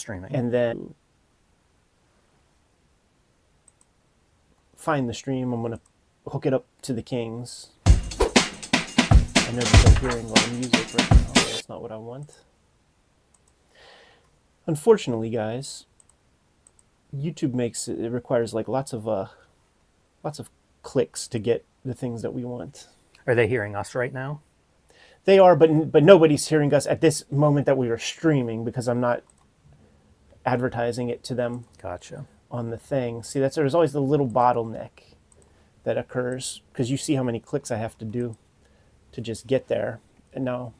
streaming. And then find the stream. I'm going to hook it up to the Kings. I know that they're hearing a lot of music right now. That's not what I want. Unfortunately, guys, YouTube it requires like lots of clicks to get the things that we want. Are they hearing us right now? They are, but nobody's hearing us at this moment that we are streaming because I'm not advertising it to them. Gotcha. On the thing. See, there's always the little bottleneck that occurs because you see how many clicks I have to do to just get there. And now,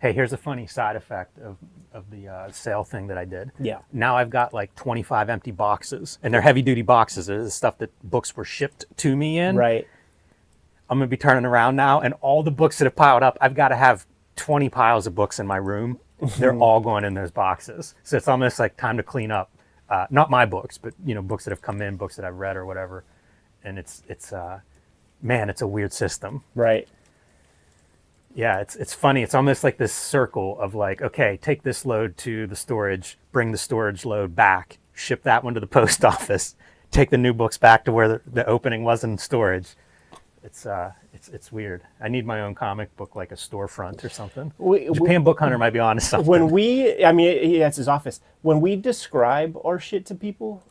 hey, here's a funny side effect of the sale thing that I did. Yeah. Now I've got like 25 empty boxes, and they're heavy duty boxes. It's stuff that books were shipped to me in. Right. I'm going to be turning around now, and all the books that have piled up, I've got to have 20 piles of books in my room. They're all going in those boxes. So it's almost like time to clean up. Not my books, but books that have come in, books that I've read or whatever. And it's a weird system. Right. Yeah, it's funny. It's almost like this circle of like, okay, take this load to the storage, bring the storage load back, ship that one to the post office, take the new books back to where the opening was in storage. It's weird. I need my own comic book, like a storefront or something. Japan Book Hunter might be onto something. It's his office. When we describe our shit to people,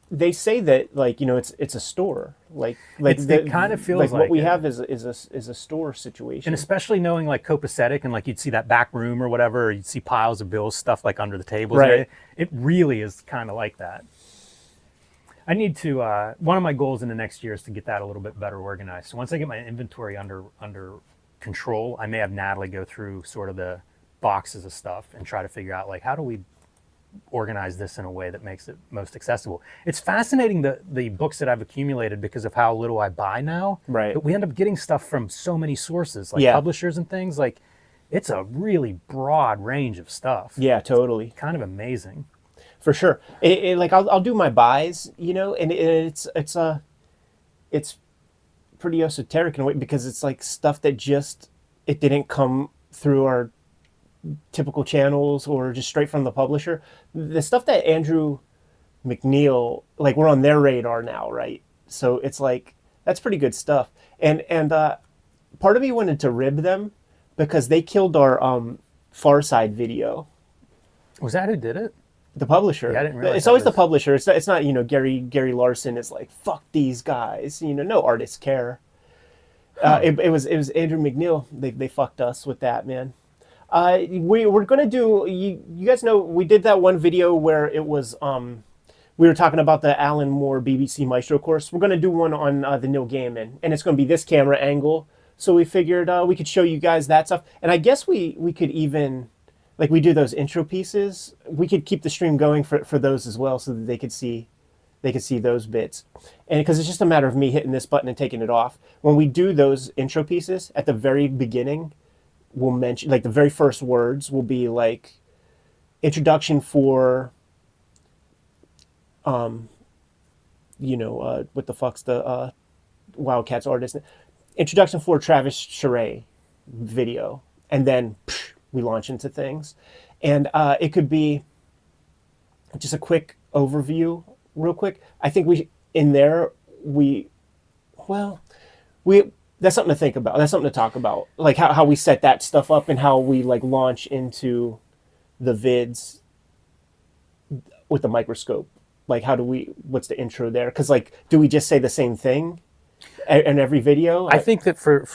they say that it's a store. It kind of feels like what we have is a store situation. And especially knowing like copacetic and like you'd see that back room or whatever, or you'd see piles of bills, stuff like under the tables. Right. It really is kind of like that. I need to, one of my goals in the next year is to get that a little bit better organized. So once I get my inventory under control, I may have Natalie go through sort of the boxes of stuff and try to figure out like, how do we organize this in a way that makes it most accessible? It's fascinating the books that I've accumulated because of how little I buy now. Right. But we end up getting stuff from so many sources, like publishers and things. Like, it's a really broad range of stuff. Yeah, totally. Kind of amazing. For sure. Like I'll do my buys, and it's pretty esoteric in a way because it's like stuff that it didn't come through our typical channels or just straight from the publisher. The stuff that Andrew McNeil, like we're on their radar now, right? So it's like that's pretty good stuff. And part of me wanted to rib them because they killed our Far Side video. Was that who did it? The publisher. Yeah, I didn't realize it's always the publisher. It's not Gary Larson is like fuck these guys. No artists care. It was Andrew McNeil. They fucked us with that, man. We're gonna do. You guys know we did that one video where it was we were talking about the Alan Moore BBC Maestro course. We're gonna do one on the Neil Gaiman, and it's gonna be this camera angle. So we figured we could show you guys that stuff, and I guess we could even. Like we do those intro pieces, we could keep the stream going for those as well so that they could see those bits. And because it's just a matter of me hitting this button and taking it off. When we do those intro pieces, at the very beginning, we'll mention, like the very first words will be like, introduction for, what the fuck's the Wildcats artist? Introduction for Travis Charest video. And then, we launch into things, and it could be just a quick overview, real quick. I think that's something to think about. That's something to talk about, like how we set that stuff up and how we like launch into the vids with the microscope. Like what's the intro there? Because like, do we just say the same thing in every video? I think that for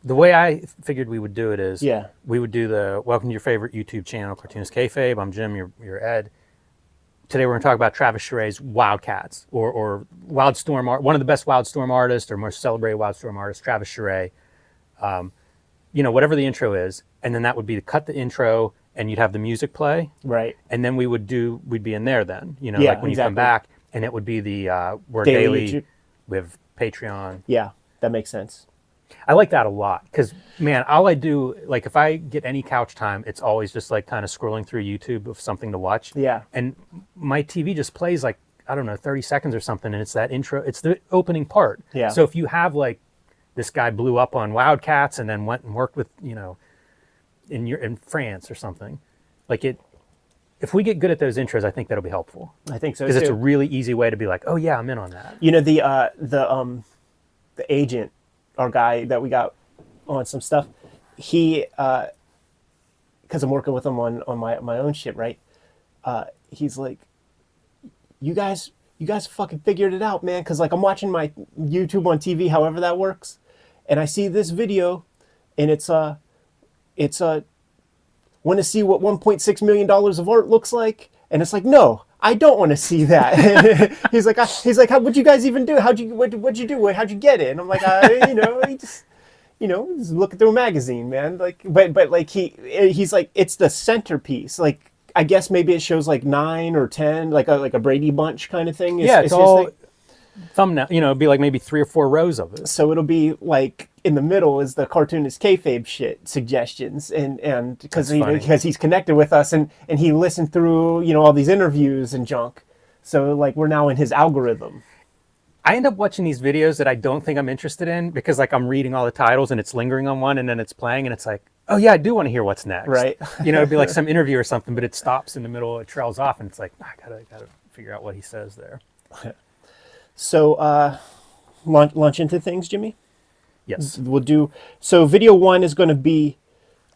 the way I figured we would do it is we would do the welcome to your favorite YouTube channel, Cartoonist Kayfabe. I'm Jim, you're Ed. Today we're going to talk about Travis Charest's Wildcats or Wildstorm, one of the best Wildstorm artists or most celebrated Wildstorm artists, Travis Charest. Whatever the intro is, and then that would be to cut the intro and you'd have the music play. Right. And then we'd be in there then, like when you come back, and it would be the we're daily with Patreon. Yeah, that makes sense. I like that a lot because, man, all I do, like if I get any couch time, it's always just like kind of scrolling through YouTube of something to watch. Yeah. And my TV just plays like, I don't know, 30 seconds or something. And it's that intro, it's the opening part. Yeah. So if you have like, this guy blew up on Wildcats and then went and worked with, in France or something, like it's if we get good at those intros, I think that'll be helpful. I think so Because it's a too. really easy way to be like, oh yeah, I'm in on that. You know, the agent, our guy that we got on some stuff, he, because I'm working with him on my own shit, right? He's like, you guys fucking figured it out, man. Because like I'm watching my YouTube on TV, however that works, and I see this video, and it's want to see what $1.6 million of art looks like, and it's like, no, I don't want to see that. he's like, what'd you guys even do? What'd you do? How'd you get it? And I'm like, just looking through a magazine, man. Like, but like he's like, it's the centerpiece. Like, I guess maybe it shows like 9 or 10, like a Brady Bunch kind of thing. It's all thumbnail. It'd be like maybe 3 or 4 rows of it. So it'll be like in the middle is the Cartoonist Kayfabe shit suggestions, and because he's connected with us and he listened through all these interviews and junk. So like we're now in his algorithm. I end up watching these videos that I don't think I'm interested in because like I'm reading all the titles and it's lingering on one and then it's playing and it's like, oh yeah, I do want to hear what's next. Right. It'd be like some interview or something, but it stops in the middle, it trails off, and it's like, I gotta figure out what he says there. So launch into things, Jimmy? Yes. We'll do. So video 1 is going to be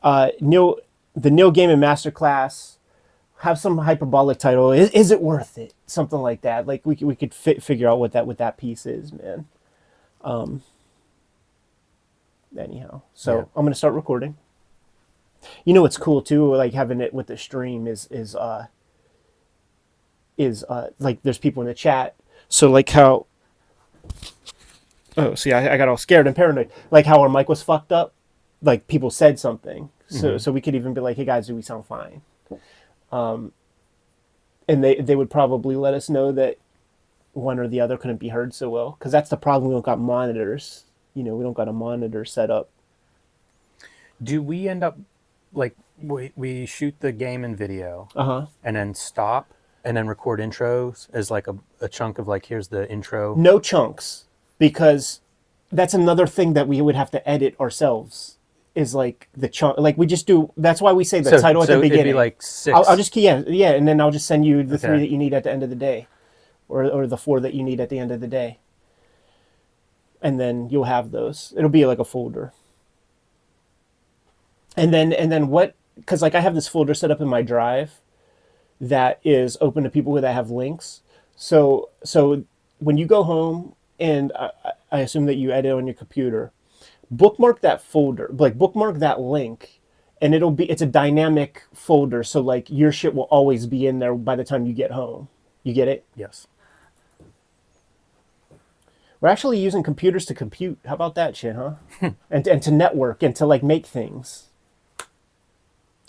the Neil Gaiman masterclass. Have some hyperbolic title. Is it worth it? Something like that. Like we could figure out what that piece is, man. Anyhow, so yeah. I'm going to start recording. What's cool too, like having it with the stream is like there's people in the chat. So like how. Oh, see, I got all scared and paranoid. Like how our mic was fucked up. Like people said something. So we could even be like, hey guys, do we sound fine? And they would probably let us know that one or the other couldn't be heard so well. Because that's the problem. We don't got monitors. We don't got a monitor set up. Do we end up, like, we shoot the Gaiman video and then stop and then record intros as like a chunk of like, here's the intro? No chunks. Because that's another thing that we would have to edit ourselves. Is like the chunk, like we just do. That's why we say the title at the beginning. It'd be like 6. I'll just and then I'll just send you the 3 that you need at the end of the day, or the 4 that you need at the end of the day, and then you'll have those. It'll be like a folder. And then what? Because like I have this folder set up in my drive that is open to people that have links. So when you go home, and I assume that you edit on your computer. Bookmark that folder, like bookmark that link, and it's a dynamic folder. So like your shit will always be in there by the time you get home. You get it? Yes. We're actually using computers to compute. How about that shit, huh? and to network and to like make things.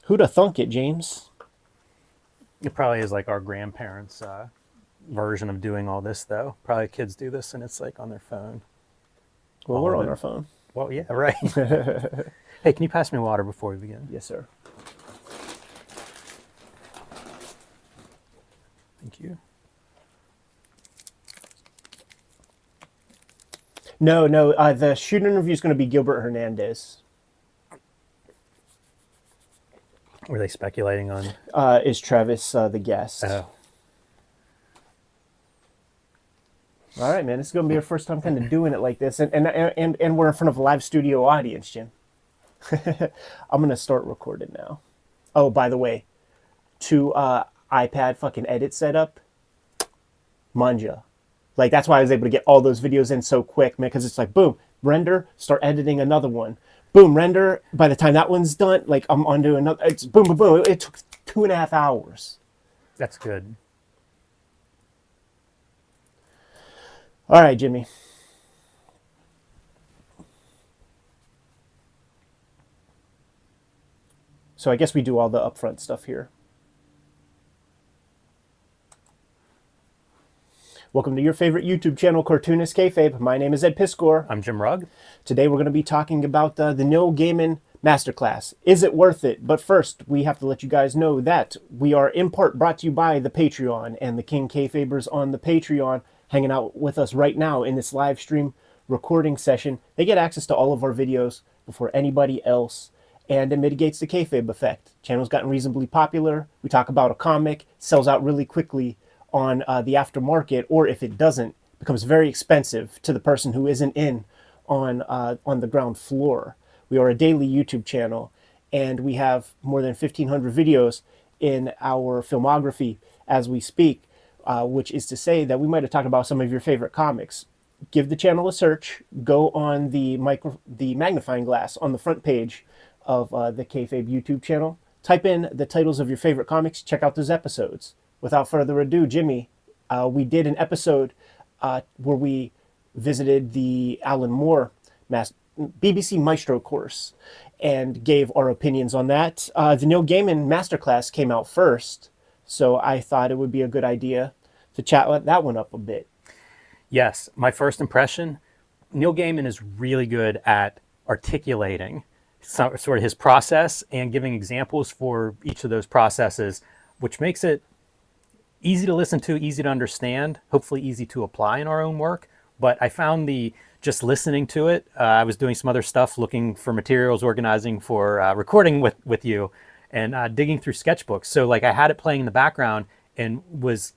Who'da thunk it, James? It probably is like our grandparents' version of doing all this, though. Probably kids do this and it's like on their phone. Well, we're on our phone. Well, yeah, right. Hey, can you pass me water before we begin? Yes, sir. Thank you. No. The shoot interview is going to be Gilbert Hernandez. Were they speculating on? Is Travis the guest? Oh. All right, man. This is going to be our first time kind of doing it like this. And we're in front of a live studio audience, Jim. I'm going to start recording now. Oh, by the way, to iPad fucking edit setup, manja. Like, that's why I was able to get all those videos in so quick, man, because it's like, boom, render, start editing another one. Boom, render. By the time that one's done, like, I'm on to another. It's boom, boom, boom. It took 2.5 hours. That's good. All right, Jimmy. So I guess we do all the upfront stuff here. Welcome to your favorite YouTube channel, Cartoonist Kayfabe. My name is Ed Piskor. I'm Jim Rugg. Today we're going to be talking about the Neil Gaiman masterclass. Is it worth it? But first, we have to let you guys know that we are in part brought to you by the Patreon, and the King Kayfabers on the Patreon hanging out with us right now in this live stream recording session. They get access to all of our videos before anybody else. and it mitigates the kayfabe effect. Channel's gotten reasonably popular. We talk about a comic, sells out really quickly on the aftermarket, or if it doesn't, becomes very expensive to the person who isn't in on the ground floor. We are a daily YouTube channel, and we have more than 1,500 videos in our filmography as we speak, which is to say that we might have talked about some of your favorite comics. Give the channel a search. Go on the magnifying glass on the front page of the Kayfabe YouTube channel. Type in the titles of your favorite comics. Check out those episodes. Without further ado, Jimmy, we did an episode where we visited the Alan Moore BBC Maestro course and gave our opinions on that. The Neil Gaiman masterclass came out first, so I thought it would be a good idea to chat that one up a bit. Yes, my first impression, Neil Gaiman is really good at articulating sort of his process and giving examples for each of those processes, which makes it easy to listen to, easy to understand, hopefully easy to apply in our own work. But I found just listening to it, I was doing some other stuff, looking for materials, organizing for recording with you, and digging through sketchbooks. So like I had it playing in the background and was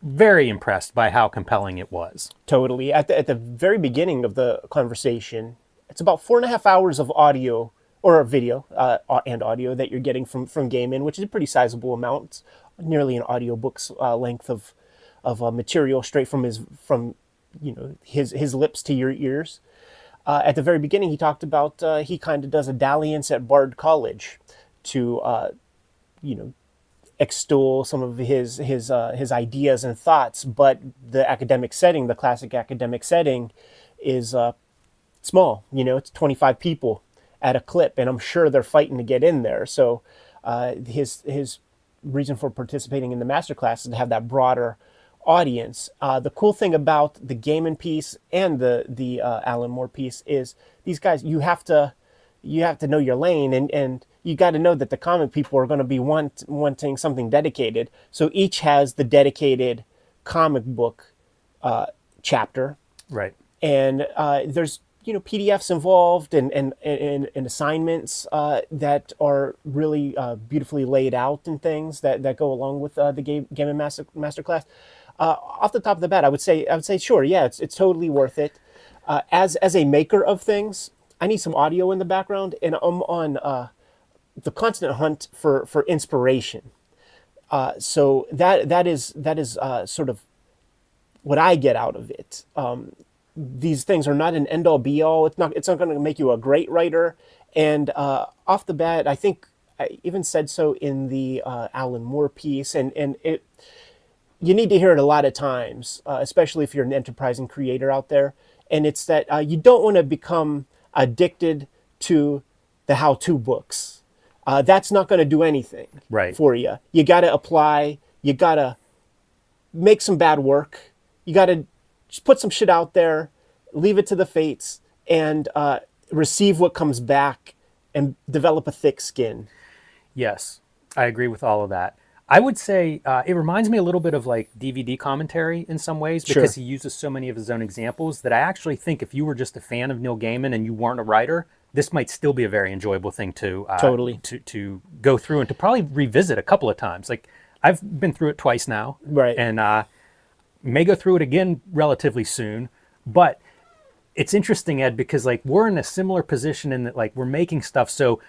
very impressed by how compelling it was. Totally. At the very beginning of the conversation, it's about 4.5 hours of audio or video and audio that you're getting from Gaiman, which is a pretty sizable amount. It's nearly an audiobook's length of material straight from his lips to your ears. At the very beginning, he talked about he kind of does a dalliance at Bard College to extol some of his ideas and thoughts, but the academic setting, the classic academic setting, is small. It's 25 people at a clip, and I'm sure they're fighting to get in there. So his reason for participating in the masterclass is to have that broader audience. The cool thing about the Gaiman piece and the Alan Moore piece is these guys, you have to know your lane, and you got to know that the comic people are going to be wanting something dedicated. So each has the dedicated comic book chapter, right? And there's PDFs involved and assignments that are really beautifully laid out and things that go along with the Gaiman masterclass. Off the top of the bat, I would say sure, yeah, it's totally worth it. As a maker of things, I need some audio in the background, and I'm on the constant hunt for inspiration. So that is sort of what I get out of it. These things are not an end all be all. It's not going to make you a great writer. And off the bat, I think I even said so in the Alan Moore piece, and it. You need to hear it a lot of times, especially if you're an enterprising creator out there. And it's that you don't want to become addicted to the how-to books. That's not going to do anything for you. You got to apply. You got to make some bad work. You got to just put some shit out there, leave it to the fates, and receive what comes back and develop a thick skin. Yes, I agree with all of that. I would say it reminds me a little bit of like DVD commentary in some ways, because he uses so many of his own examples that I actually think if you were just a fan of Neil Gaiman and you weren't a writer, this might still be a very enjoyable thing to go through and to probably revisit a couple of times. Like I've been through it twice now, and may go through it again relatively soon. But it's interesting, Ed, because like we're in a similar position in that like we're making stuff, so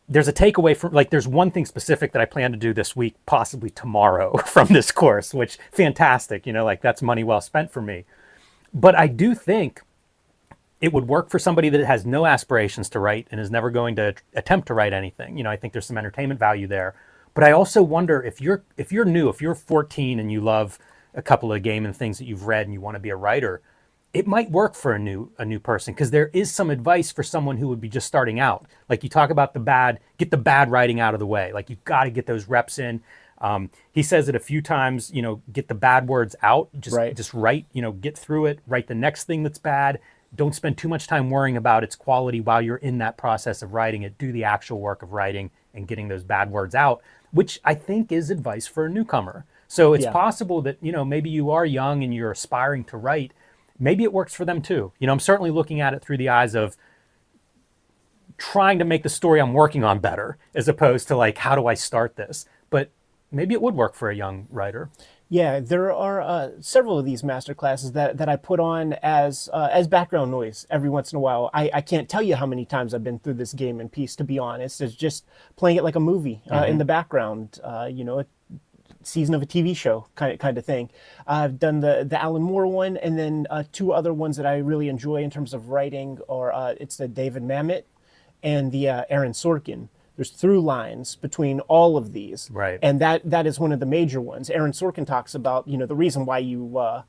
there's a takeaway from, like, there's one thing specific that I plan to do this week, possibly tomorrow, from this course, which fantastic, like that's money well spent for me. But I do think it would work for somebody that has no aspirations to write and is never going to attempt to write anything. I think there's some entertainment value there. But I also wonder if you're new, if you're 14 and you love a couple of Gaiman things that you've read and you want to be a writer, it might work for a new person, because there is some advice for someone who would be just starting out. Like you talk about get the bad writing out of the way. Like you've got to get those reps in. He says it a few times, get the bad words out, just write, get through it, write the next thing that's bad. Don't spend too much time worrying about its quality while you're in that process of writing it. Do the actual work of writing and getting those bad words out, which I think is advice for a newcomer. So it's possible that, maybe you are young and you're aspiring to write. Maybe it works for them too. I'm certainly looking at it through the eyes of trying to make the story I'm working on better, as opposed to like, how do I start this? But maybe it would work for a young writer. Yeah, there are several of these master classes that I put on as background noise every once in a while. I can't tell you how many times I've been through this Gaiman piece, to be honest. It's just playing it like a movie in the background, a season of a TV show kind of thing. I've done the Alan Moore one, and then two other ones that I really enjoy in terms of writing are it's the David Mamet and the Aaron Sorkin. There's through lines between all of these, Right? And that is one of the major ones. Aaron Sorkin talks about, the reason why you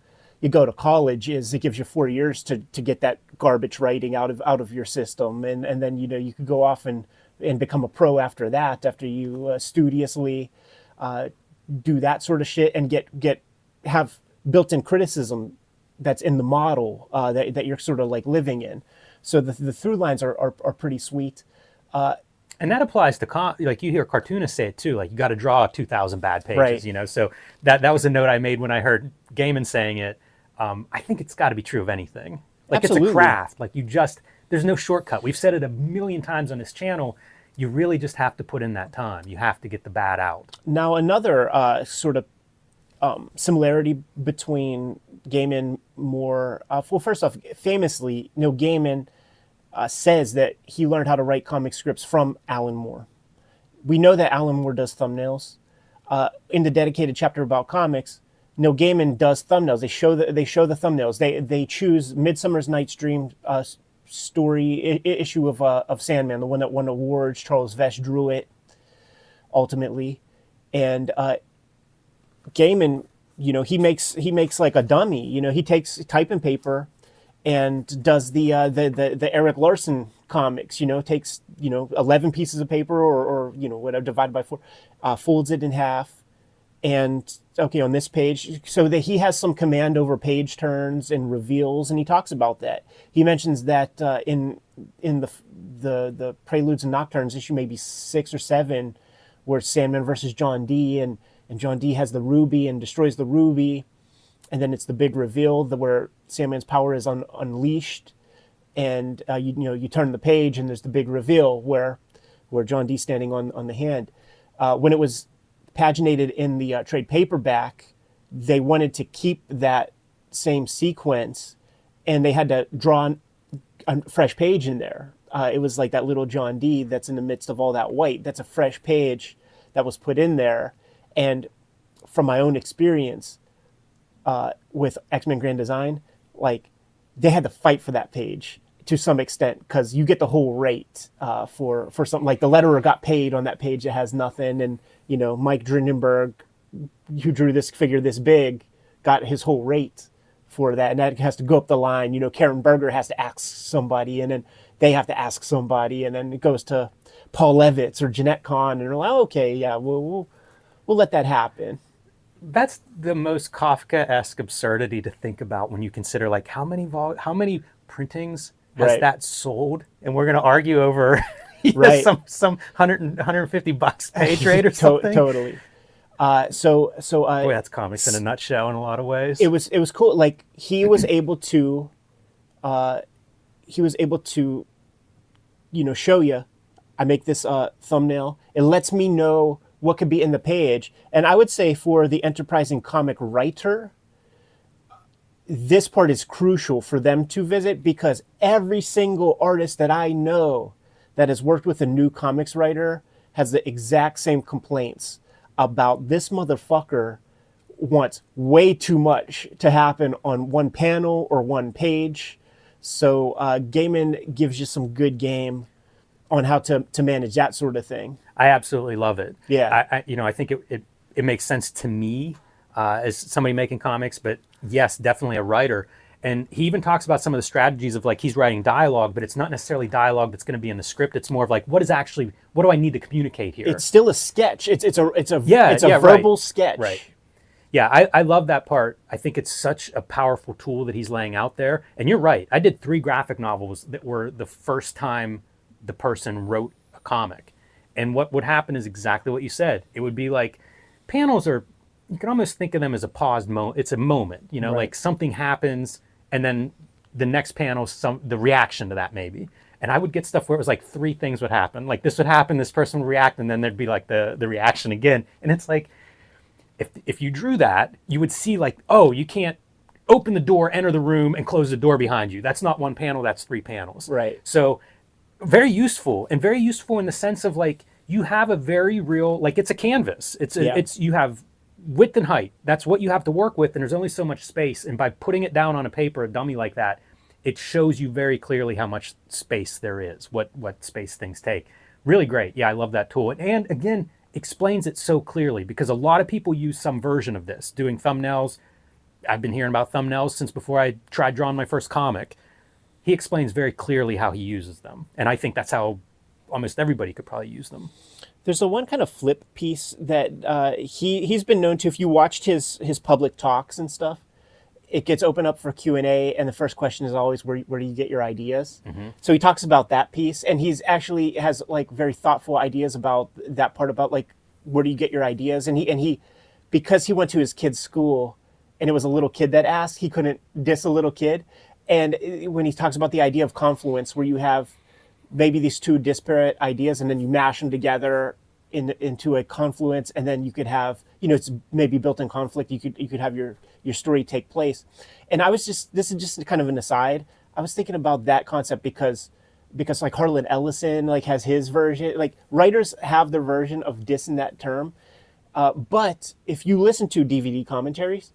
go to college is it gives you 4 years to get that garbage writing out of your system, and then you could go off and become a pro after that, after you studiously do that sort of shit and have built-in criticism that's in the model that you're sort of like living in. So the through lines are pretty sweet. And that applies to like you hear cartoonists say it too. Like you got to draw 2,000 bad pages, Right. So that was a note I made when I heard Gaiman saying it. I think it's got to be true of anything. Like Absolutely. It's a craft. Like there's no shortcut. We've said it a million times on this channel. You really just have to put in that time. You have to get the bad out. Now another sort of similarity between Gaiman, Moore. Well, first off, famously, Gaiman says that he learned how to write comic scripts from Alan Moore. We know that Alan Moore does thumbnails. In the dedicated chapter about comics, Gaiman does thumbnails. They show the thumbnails. They choose Midsummer's Night's Dream story issue of Sandman, the one that won awards. Charles Vesch drew it ultimately, and Gaiman, he makes like a dummy. He takes type and paper and does the Eric Larson comics, takes 11 pieces of paper or whatever, divided by 4, folds it in half, and okay, on this page, so that he has some command over page turns and reveals, and he talks about that. He mentions that in the Preludes and Nocturnes issue, maybe 6 or 7, where Sandman versus John Dee, and John Dee has the ruby and destroys the ruby. And then it's the big reveal where Sandman's power is unleashed, and you turn the page and there's the big reveal where John Dee's standing on the hand. When it was paginated in the trade paperback, they wanted to keep that same sequence, and they had to draw a fresh page in there. It was like that little John Dee that's in the midst of all that white. That's a fresh page that was put in there, and from my own experience. With X-Men Grand Design, like they had to fight for that page to some extent, because you get the whole rate for something like the letterer got paid on that page that has nothing, and Mike Drindenberg, who drew this figure this big, got his whole rate for that, and that has to go up the line. Karen Berger has to ask somebody, and then they have to ask somebody, and then it goes to Paul Levitz or Jeanette Kahn, and they're like, oh, okay, yeah, we'll let that happen. That's the most Kafka-esque absurdity to think about when you consider like how many printings has Right. that sold, and we're going to argue over Right. some $150 page rate or something. Totally. So Boy, that's comics in a nutshell in a lot of ways. it was cool. Like he was able to show you, I make this thumbnail. It lets me know what could be in the page. And I would say for the enterprising comic writer, this part is crucial for them to visit, because every single artist that I know that has worked with a new comics writer has the exact same complaints about this motherfucker wants way too much to happen on one panel or one page. So Gaiman gives you some good game on how to manage that sort of thing. I absolutely love it. Yeah. I think it makes sense to me as somebody making comics, but yes, definitely a writer. And he even talks about some of the strategies of like he's writing dialogue, but it's not necessarily dialogue that's going to be in the script. It's more of like what do I need to communicate here? It's still a sketch. It's a Yeah, verbal right. sketch. Right. Yeah, I love that part. I think it's such a powerful tool that he's laying out there. And you're right. I did 3 graphic novels that were the first time the person wrote a comic. And what would happen is exactly what you said. It would be like panels you can almost think of them as a paused moment. It's a moment, Right. like something happens and then the next panel, the reaction to that maybe. And I would get stuff where it was like 3 things would happen. Like this would happen, this person would react, and then there'd be like the reaction again. And it's like, if you drew that, you would see like, oh, you can't open the door, enter the room, and close the door behind you. That's not 1 panel, that's 3 panels. Right. So very useful, and very useful in the sense of like, you have a very real, like it's a canvas. It's you have width and height. That's what you have to work with, and there's only so much space. And by putting it down on a paper, a dummy like that, it shows you very clearly how much space there is, what space things take. Really great. Yeah, I love that tool. And again, explains it so clearly, because a lot of people use some version of this, doing thumbnails. I've been hearing about thumbnails since before I tried drawing my first comic. He explains very clearly how he uses them. And I think that's how almost everybody could probably use them. There's the one kind of flip piece that he's been known to. If you watched his public talks and stuff, it gets open up for Q&A, and the first question is always, where do you get your ideas? Mm-hmm. So he talks about that piece, and he's actually has like very thoughtful ideas about that part, about like, where do you get your ideas? And he because he went to his kid's school, and it was a little kid that asked, he couldn't diss a little kid. And when he talks about the idea of confluence, where you have maybe these 2 disparate ideas, and then you mash them together into a confluence, and then you could have, it's maybe built-in conflict. You could have your story take place. And this is just kind of an aside. I was thinking about that concept because like Harlan Ellison like has his version. Like writers have their version of dissing that term. But if you listen to DVD commentaries,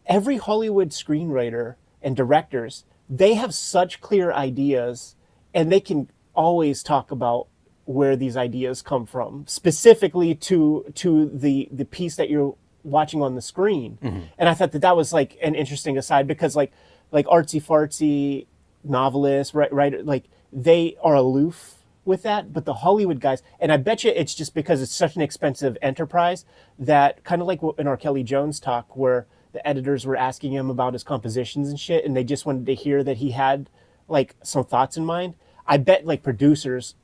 every Hollywood screenwriter and directors, they have such clear ideas, and they can always talk about where these ideas come from, specifically to the piece that you're watching on the screen. Mm-hmm. And I thought that was like an interesting aside, because like artsy fartsy novelists, right, like they are aloof with that, but the Hollywood guys, and I bet you it's just because it's such an expensive enterprise, that kind of like in our Kelly Jones talk, where the editors were asking him about his compositions and shit, and they just wanted to hear that he had like some thoughts in mind. I bet like producers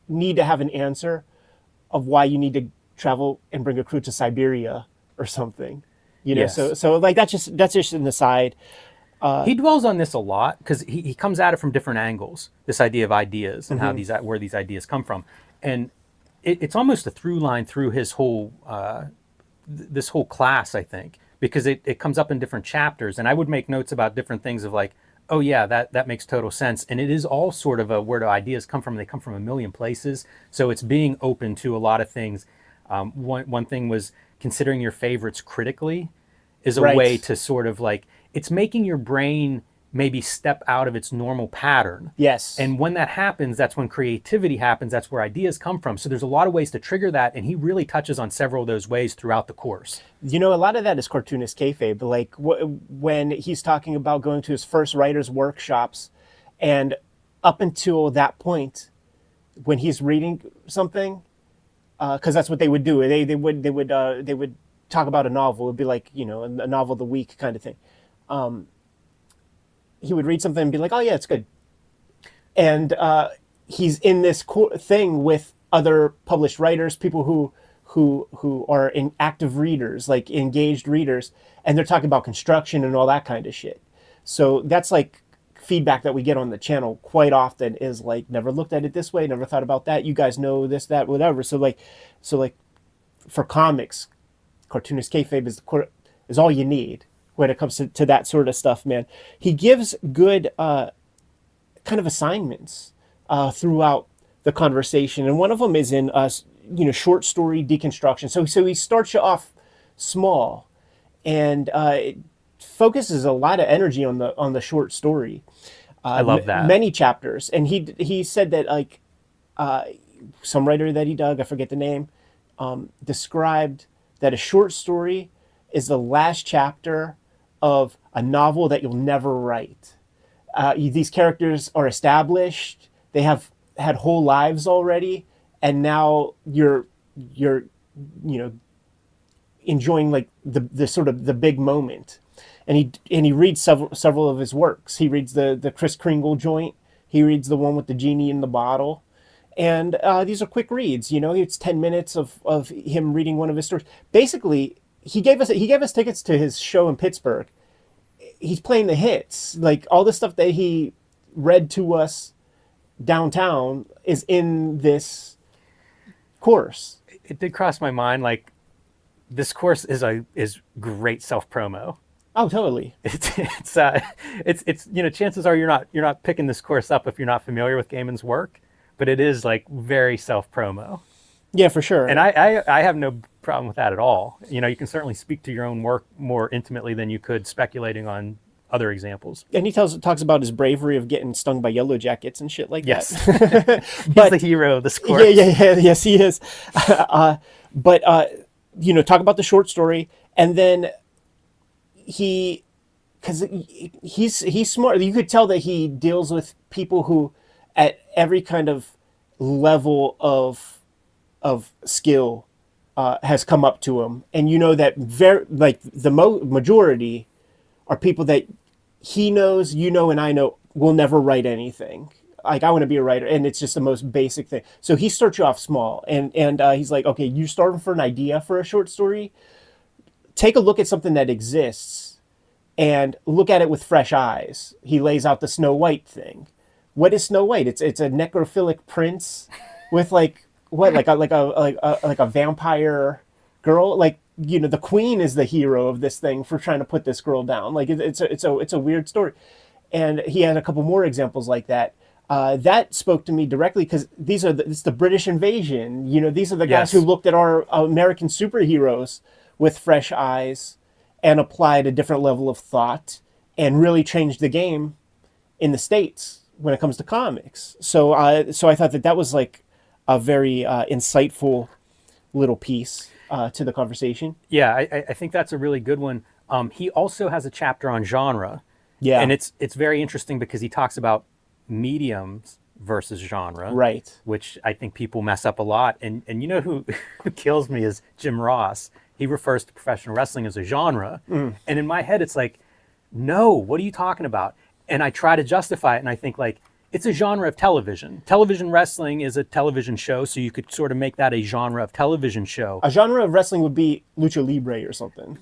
need to have an answer of why you need to travel and bring a crew to Siberia or something, Yes. So like that's just an aside. He dwells on this a lot, because he comes at it from different angles, this idea of ideas and mm-hmm. how where these ideas come from. And it's almost a through line through his whole this whole class, I think, because it comes up in different chapters. And I would make notes about different things of like, oh yeah, that makes total sense. And it is all sort of where do ideas come from? They come from a million places. So it's being open to a lot of things. One thing was considering your favorites critically is a right. way to sort of like, it's making your brain maybe step out of its normal pattern. Yes. And when that happens, that's when creativity happens. That's where ideas come from. So there's a lot of ways to trigger that. And he really touches on several of those ways throughout the course. A lot of that is Cartoonist Kayfabe. Like when he's talking about going to his first writer's workshops, and up until that point, when he's reading something, because that's what they would do. They would talk about a novel. It'd be like, a novel of the week kind of thing. He would read something and be like, oh yeah, it's good. And he's in this thing with other published writers, people who are in active readers, like engaged readers, and they're talking about construction and all that kind of shit. So that's like feedback that we get on the channel quite often, is like, never looked at it this way, never thought about that. You guys know this, that, whatever. So like for comics, Cartoonist Kayfabe is all you need when it comes to that sort of stuff, man. He gives good kind of assignments throughout the conversation, and one of them is in short story deconstruction. So he starts you off small, and it focuses a lot of energy on the short story. I love that. Many chapters, and he said that like some writer that he dug, I forget the name, described that a short story is the last chapter of a novel that you'll never write. These characters are established; they have had whole lives already, and now you're enjoying like the sort of the big moment. And he reads several of his works. He reads the Kris Kringle joint. He reads the one with the genie in the bottle. And these are quick reads. It's 10 minutes of him reading one of his stories. Basically, he gave us tickets to his show in Pittsburgh. He's playing the hits, like all the stuff that he read to us downtown is in this course. It did cross my mind, like, this course is great self promo. Oh, totally. It's chances are you're not picking this course up if you're not familiar with Gaiman's work, but it is like very self promo. Yeah, for sure. And I have no problem with that at all. You can certainly speak to your own work more intimately than you could speculating on other examples. And he talks about his bravery of getting stung by yellow jackets and shit like Yes. that. He's the hero of this course. Yes, he is. But talk about the short story, and then because he's smart. You could tell that he deals with people who, at every kind of level of skill, has come up to him, and that the majority are people that he knows, and I know will never write anything. Like, I want to be a writer, and it's just the most basic thing. So he starts you off small, and he's like, okay, you're starting for an idea for a short story. Take a look at something that exists, and look at it with fresh eyes. He lays out the Snow White thing. What is Snow White? It's a necrophilic prince with like a vampire girl. Like, the queen is the hero of this thing for trying to put this girl down. Like, it's a weird story, and he had a couple more examples like that. That spoke to me directly because it's the British invasion. These are the guys who looked at our American superheroes with fresh eyes and applied a different level of thought and really changed the game in the States when it comes to comics. So I thought that was like a very insightful little piece to the conversation. Yeah, I think that's a really good one. He also has a chapter on genre. Yeah. And it's very interesting because he talks about mediums versus genre. Right. Which I think people mess up a lot. And who kills me is Jim Ross. He refers to professional wrestling as a genre. And in my head, it's like, no, what are you talking about? And I try to justify it, and I think, like, it's a genre of television. Television wrestling is a television show, so you could sort of make that a genre of television show. A genre of wrestling would be lucha libre or something.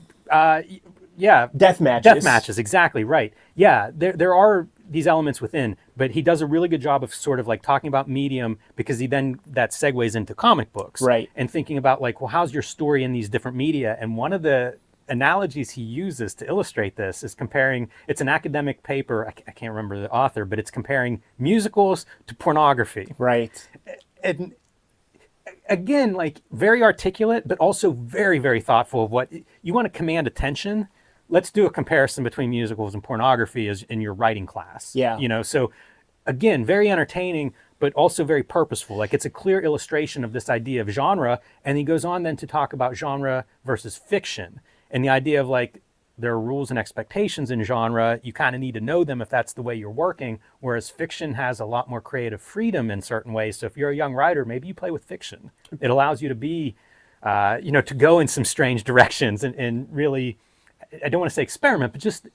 Yeah. Death matches. Death matches, exactly, right. Yeah, there are these elements within, but he does a really good job of sort of like talking about medium, because that segues into comic books. Right. And thinking about, like, well, how's your story in these different media? And one of the analogies he uses to illustrate this is comparing, it's an academic paper, I can't remember the author, but it's comparing musicals to pornography. Right. And again, like, very articulate, but also very, very thoughtful of what you want to command attention. Let's do a comparison between musicals and pornography as in your writing class. Yeah. So again, very entertaining, but also very purposeful. Like, it's a clear illustration of this idea of genre. And he goes on then to talk about genre versus fiction, and the idea of, like, there are rules and expectations in genre. You kind of need to know them if that's the way you're working, whereas fiction has a lot more creative freedom in certain ways. So if you're a young writer, maybe you play with fiction. It allows you to be, to go in some strange directions and really, I don't want to say experiment, but just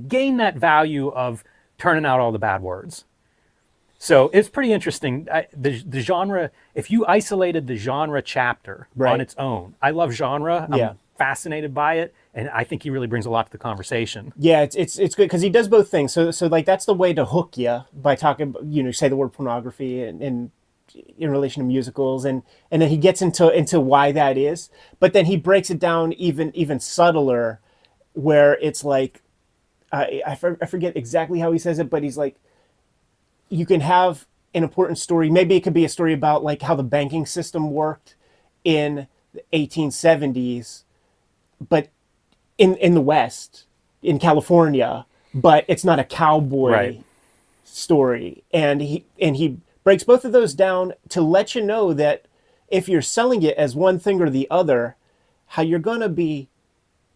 gain that value of turning out all the bad words. So it's pretty interesting. The genre, if you isolated the genre chapter on its own, I love genre. I'm fascinated by it, and I think he really brings a lot to the conversation. Yeah, it's good because he does both things. So like, that's the way to hook you, by talking, say the word pornography and in relation to musicals, and then he gets into why that is, but then he breaks it down even subtler, where it's like, I forget exactly how he says it, but he's like, you can have an important story. Maybe it could be a story about, like, how the banking system worked in the 1870s, but in the West, in California, but it's not a cowboy story. And he breaks both of those down to let you know that if you're selling it as one thing or the other, how you're going to be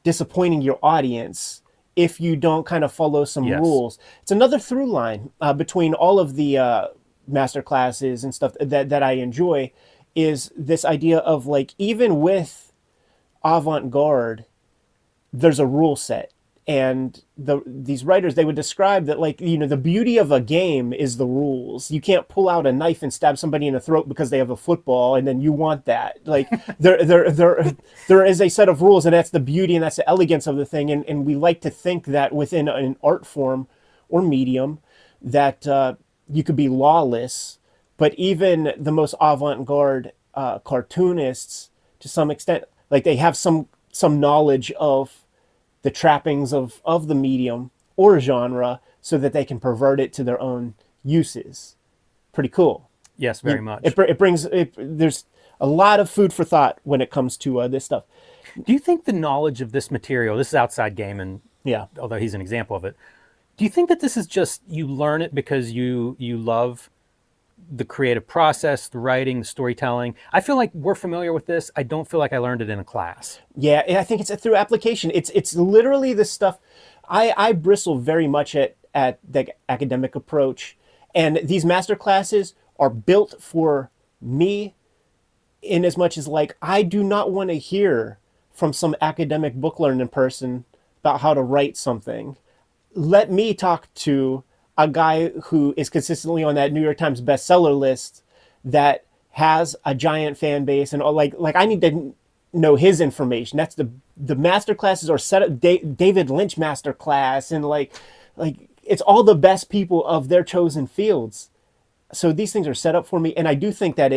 disappointing your audience if you don't kind of follow some rules. It's another through line between all of the master classes and stuff that I enjoy, is this idea of, like, even with avant-garde, there's a rule set. And these writers, they would describe that, like, the beauty of a game is the rules. You can't pull out a knife and stab somebody in the throat because they have a football, and then you want that. Like, there is a set of rules, and that's the beauty and that's the elegance of the thing. And we like to think that within an art form or medium, that you could be lawless, but even the most avant-garde cartoonists, to some extent, like they have some knowledge of the trappings of the medium or genre, so that they can pervert it to their own uses. Pretty cool. Yes, very much. It brings there's a lot of food for thought when it comes to this stuff. Do you think the knowledge of this material, this is outside Gaiman, Yeah. although he's an example of it, do you think that this is just you learn it because you love the creative process, the writing, the storytelling? I feel like we're familiar with this. I don't feel like I learned it in a class. Yeah, and I think it's through application. It's literally the stuff. I bristle very much at the academic approach, and these master classes are built for me, in as much as like I do not want to hear from some academic book learning person about how to write something. Let me talk to a guy who is consistently on that New York Times bestseller list, that has a giant fan base, and like I need to know his information. That's the master classes are set up. David Lynch master class, and like it's all the best people of their chosen fields. So these things are set up for me, and I do think that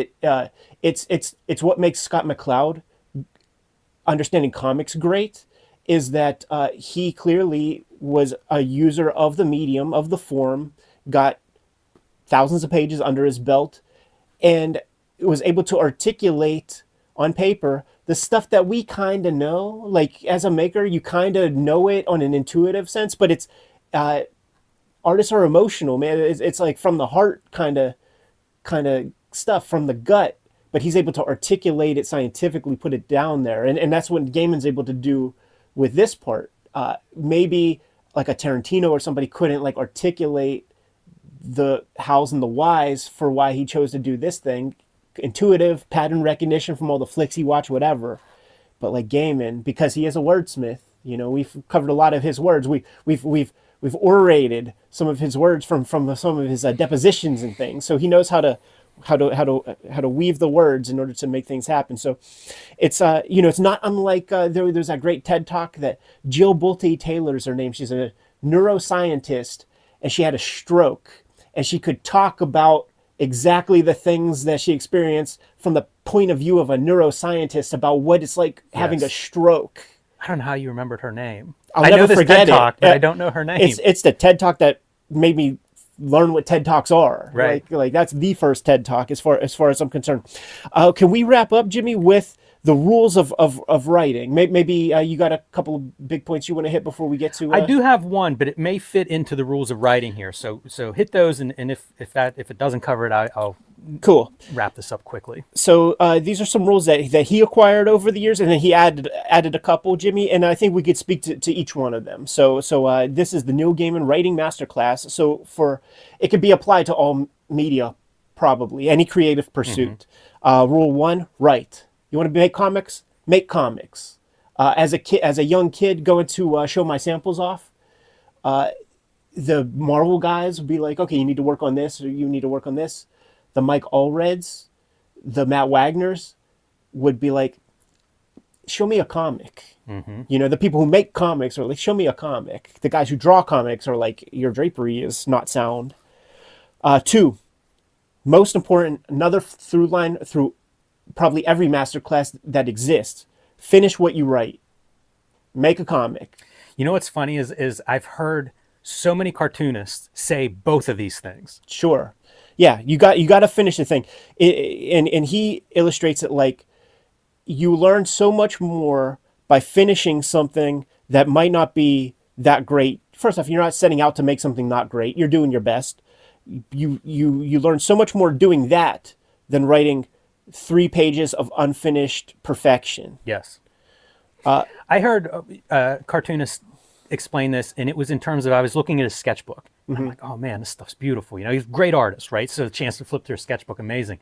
it's what makes Scott McCloud understanding comics great, is that he clearly was a user of the medium, of the form, got thousands of pages under his belt, and was able to articulate on paper the stuff that we kind of know. Like as a maker, you kind of know it on an intuitive sense, but it's artists are emotional, man. It's like from the heart kind of stuff, from the gut. But he's able to articulate it scientifically, put it down there, and that's what Gaiman's able to do with this part. Maybe like a Tarantino or somebody couldn't like articulate the hows and the whys for why he chose to do this thing. Intuitive pattern recognition from all the flicks he watched, whatever. But like Gaiman, because he is a wordsmith, you know, we've covered a lot of his words. We've orated some of his words from some of his depositions and things. So he knows how to weave the words in order to make things happen. So it's it's not unlike there's that great TED talk that Jill Bolte Taylor's her name. She's a neuroscientist, and she had a stroke, and she could talk about exactly the things that she experienced from the point of view of a neuroscientist about what it's like having a stroke. I don't know how you remembered her name. I'll I never know this forget TED Talk, it. but I don't know her name. It's the TED Talk that made me learn what TED Talks are. Right. Like that's the first TED Talk as far as I'm concerned. Can we wrap up, Jimmy, with the rules of writing? Maybe you got a couple of big points you want to hit before we get to. I do have one, but it may fit into the rules of writing here. So hit those, and if it doesn't cover it, I'll Cool. wrap this up quickly. So these are some rules that he acquired over the years, and then he added a couple, Jimmy, and I think we could speak to each one of them. So this is the Neil Gaiman Writing Masterclass. So it could be applied to all media, probably any creative pursuit. Rule 1: write. You want to make comics? Make comics. As a young kid going to show my samples off, the Marvel guys would be like, okay, you need to work on this, or you need to work on this. The Mike Allreds, the Matt Wagners would be like, show me a comic. You know, the people who make comics are like, show me a comic. The guys who draw comics are like, your drapery is not sound. 2, most important, another through line through probably every masterclass that exists: finish what you write. Make a comic. You know what's funny is I've heard so many cartoonists say both of these things. Sure. Yeah, you got to finish the thing. And he illustrates it like you learn so much more by finishing something that might not be that great. First off, you're not setting out to make something not great. You're doing your best. You learn so much more doing that than writing 3 pages of unfinished perfection. Yes. I heard cartoonists explain this, and it was in terms of, I was looking at his sketchbook. I'm like, oh man, this stuff's beautiful. You know, he's a great artist, right? So the chance to flip through a sketchbook, amazing.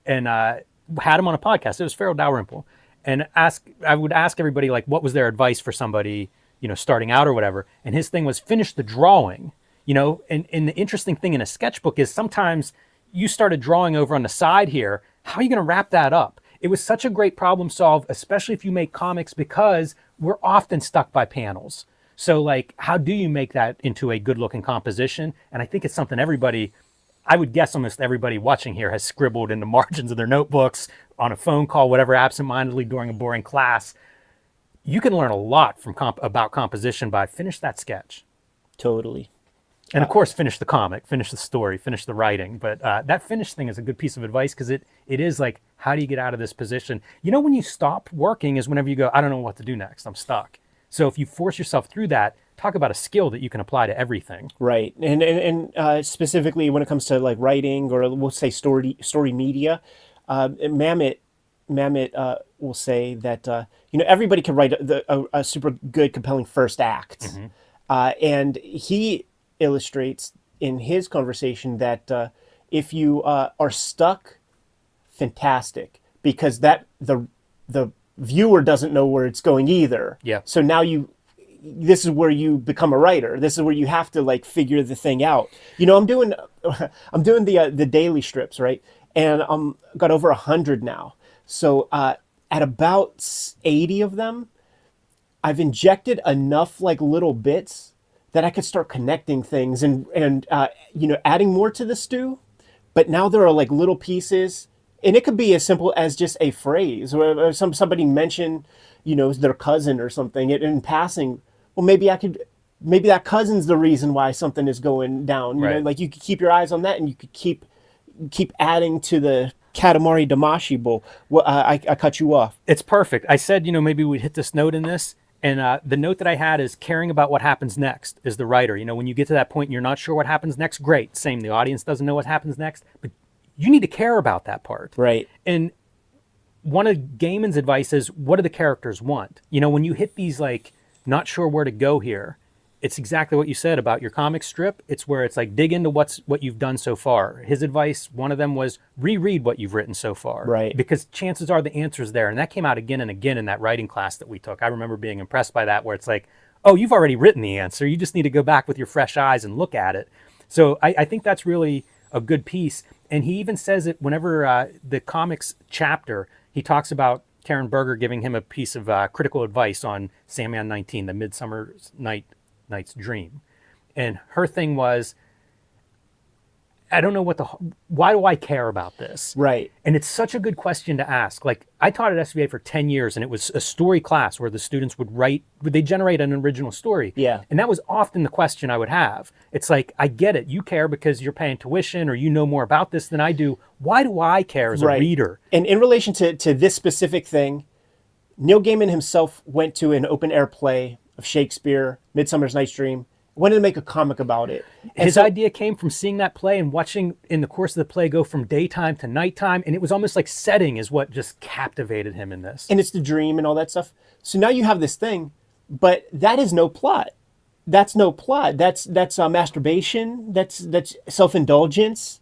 And had him on a podcast. It was Farrell Dalrymple. And I would ask everybody, like, what was their advice for somebody, you know, starting out or whatever. And his thing was finish the drawing, you know. And the interesting thing in a sketchbook is sometimes you started drawing over on the side here. How are you going to wrap that up? It was such a great problem solve, especially if you make comics, because we're often stuck by panels. So like, how do you make that into a good looking composition? And I think it's something everybody I would guess almost everybody watching here has scribbled in the margins of their notebooks, on a phone call, whatever, absentmindedly during a boring class. You can learn a lot from about composition by finish that sketch. Totally. And of course, finish the comic, finish the story, finish the writing. But that finish thing is a good piece of advice, because it is like, how do you get out of this position? You know, when you stop working is whenever you go, I don't know what to do next. I'm stuck. So if you force yourself through that, talk about a skill that you can apply to everything. Right. And specifically when it comes to like writing, or we'll say story media, Mamet will say that, everybody can write a super good, compelling first act. Mm-hmm. And he illustrates in his conversation that if you are stuck, fantastic, because that the viewer doesn't know where it's going either. Yeah. So now this is where you become a writer. This is where you have to like figure the thing out. I'm doing the daily strips, right? And got over 100 now. So at about 80 of them, I've injected enough like little bits that I could start connecting things and adding more to the stew. But now there are like little pieces, and it could be as simple as just a phrase, or somebody mention, their cousin or something in passing. Well, maybe that cousin's the reason why something is going down. Right. Like you could keep your eyes on that, and you could keep adding to the Katamari Damashi bowl. Well, I cut you off. It's perfect. I said, maybe we'd hit this note in this. And the note that I had is caring about what happens next is the writer. When you get to that point and you're not sure what happens next, great. Same, the audience doesn't know what happens next, but you need to care about that part. Right. And one of Gaiman's advice is, what do the characters want? When you hit these, like, not sure where to go here, it's exactly what you said about your comic strip. It's where it's like, dig into what you've done so far. His advice, one of them was, reread what you've written so far. Right. Because chances are the answer's there. And that came out again and again in that writing class that we took. I remember being impressed by that, where it's like, oh, you've already written the answer. You just need to go back with your fresh eyes and look at it. So I think that's really a good piece. And he even says it whenever the comics chapter, he talks about Karen Berger giving him a piece of critical advice on Sandman 19, the Midsummer Night's Dream. And her thing was, I don't know why do I care about this? Right. And it's such a good question to ask. Like, I taught at SVA for 10 years, and it was a story class where the students they generate an original story. Yeah. And that was often the question I would have. It's like, I get it. You care because you're paying tuition, or you know more about this than I do. Why do I care as a reader? And in relation to this specific thing, Neil Gaiman himself went to an open air play of Shakespeare, Midsummer's Night's Dream, wanted to make a comic about it. And his idea came from seeing that play and watching in the course of the play go from daytime to nighttime. And it was almost like setting is what just captivated him in this. And it's the dream and all that stuff. So now you have this thing, but that is no plot. That's no plot. That's masturbation. That's self-indulgence.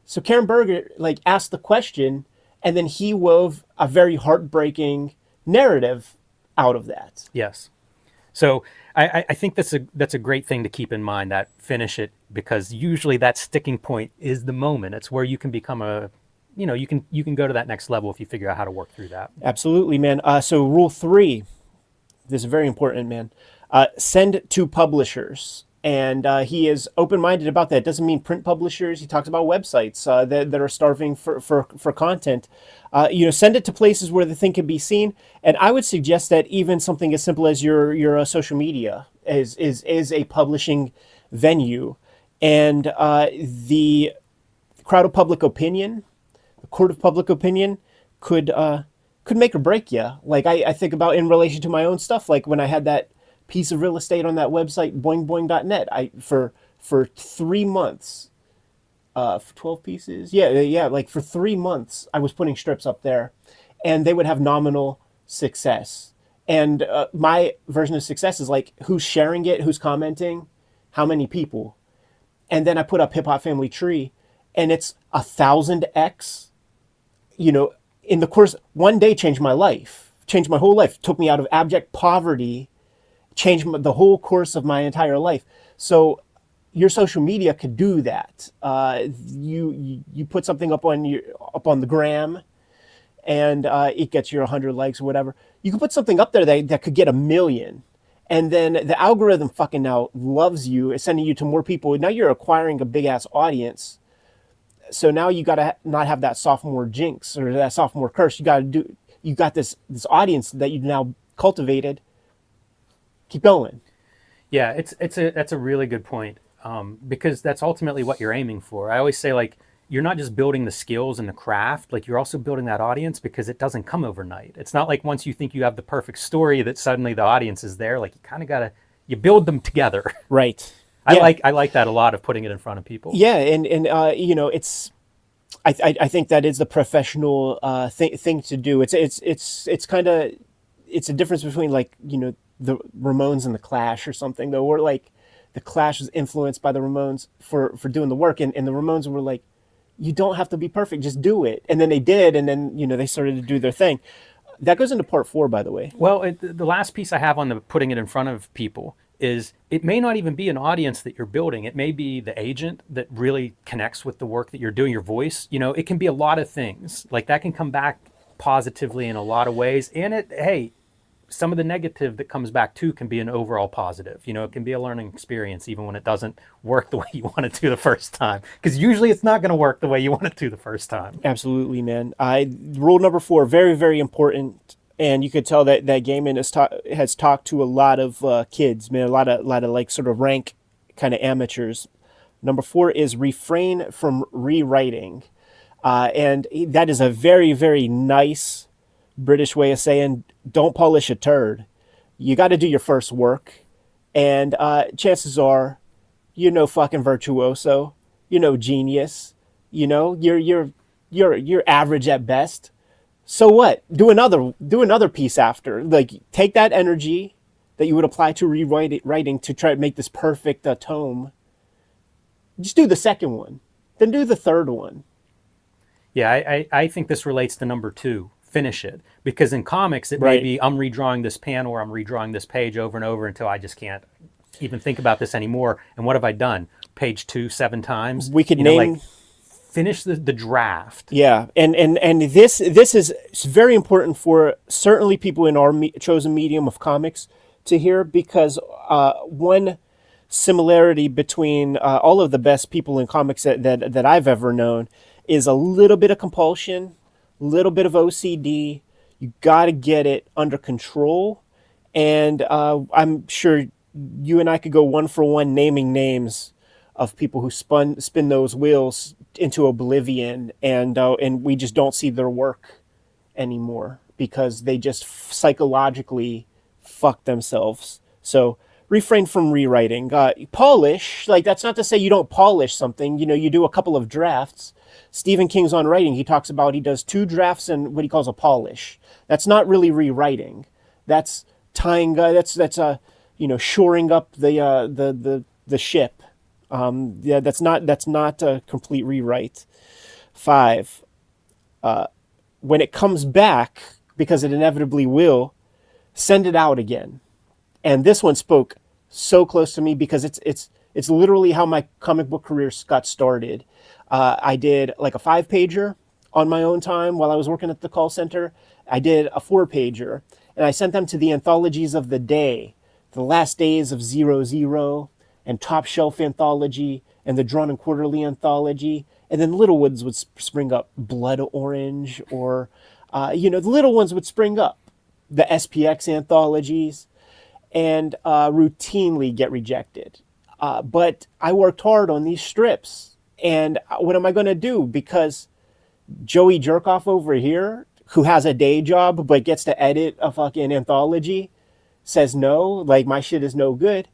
So Karen Berger asked the question, and then he wove a very heartbreaking narrative out of that. Yes. So I think that's a great thing to keep in mind, that finish it, because usually that sticking point is the moment. It's where you can become you can go to that next level if you figure out how to work through that. Absolutely, man. So rule 3, this is very important, man. Send to publishers. And he is open-minded about that. It doesn't mean print publishers. He talks about websites that are starving for content. Send it to places where the thing can be seen. And I would suggest that even something as simple as your social media is a publishing venue. And the crowd of public opinion, the court of public opinion, could make or break you. Like I think about in relation to my own stuff, like when I had that piece of real estate on that website, boingboing.net, for 3 months, for 12 pieces. Yeah. Like for 3 months, I was putting strips up there, and they would have nominal success. And my version of success is like, who's sharing it, who's commenting, how many people. And then I put up Hip Hop Family Tree, and it's 1,000x. In the course, one day changed my life, changed my whole life, took me out of abject poverty, changed the whole course of my entire life. So your social media could do that. You put something up on the gram, and it gets your 100 likes or whatever. You can put something up there that could get 1 million. And then the algorithm fucking now loves you, is sending you to more people. Now you're acquiring a big ass audience. so now you got to not have that sophomore jinx or that sophomore curse. You got this audience that you've now cultivated. Keep going. Yeah, that's a really good point, because that's ultimately what you're aiming for. I always say, like, you're not just building the skills and the craft, like you're also building that audience, because it doesn't come overnight. It's not like once you think you have the perfect story that suddenly the audience is there. Like, you kind of gotta, you build them together. Right. I like that a lot, of putting it in front of people. Yeah, and it's. I think that is the professional thing to do. It's kind of, it's a difference between, like, the Ramones and the Clash or something, though, or like the Clash was influenced by the Ramones for doing the work, and the Ramones were like, you don't have to be perfect, just do it. And then they did, and then they started to do their thing. That goes into part 4, by the way. Well, the last piece I have on the putting it in front of people is, it may not even be an audience that you're building. It may be the agent that really connects with the work that you're doing, your voice. It can be a lot of things. Like, that can come back positively in a lot of ways. And hey, some of the negative that comes back too can be an overall positive. It can be a learning experience, even when it doesn't work the way you want it to the first time. Because usually it's not going to work the way you want it to the first time. Absolutely, man. Rule number 4, very, very important. And you could tell that Gaiman has talked to a lot of kids, man, a lot of like sort of rank kind of amateurs. Number 4 is refrain from rewriting. And that is a very, very nice British way of saying, don't polish a turd. You got to do your first work. And chances are, fucking virtuoso, genius, you're average at best. So what? Do another piece after. Like, take that energy that you would apply to rewriting to try to make this perfect tome. Just do the second one, then do the third one. Yeah, I think this relates to number 2. Finish it, because in comics it may be, I'm redrawing this panel or I'm redrawing this page over and over until I just can't even think about this anymore. And what have I done? Page 2 7 times. We could name. Like, finish the draft. Yeah, and this is very important for certainly people in our chosen medium of comics to hear, because one similarity between all of the best people in comics that I've ever known is a little bit of compulsion, a little bit of OCD. You got to get it under control, and I'm sure you and I could go one for one naming names of people who spin those wheels into oblivion, and we just don't see their work anymore because they just psychologically fuck themselves. So refrain from rewriting. Polish, like, that's not to say you don't polish something. You do a couple of drafts. Stephen King's on writing. He talks about he does 2 drafts and what he calls a polish. That's not really rewriting. That's tying. That's shoring up the ship. Yeah, that's not a complete rewrite. 5. When it comes back, because it inevitably will, send it out again. And this one spoke so close to me because it's literally how my comic book career got started. I did like a 5-pager on my own time while I was working at the call center. I did a 4-pager, and I sent them to the anthologies of the day, The Last Days of 00, and Top Shelf Anthology, and the Drawn and Quarterly Anthology. And then little ones would spring up, Blood Orange, or, the little ones would spring up, the SPX anthologies, and routinely get rejected. But I worked hard on these strips. And what am I going to do? Because Joey Jerkoff over here, who has a day job but gets to edit a fucking anthology, says no, like, my shit is no good.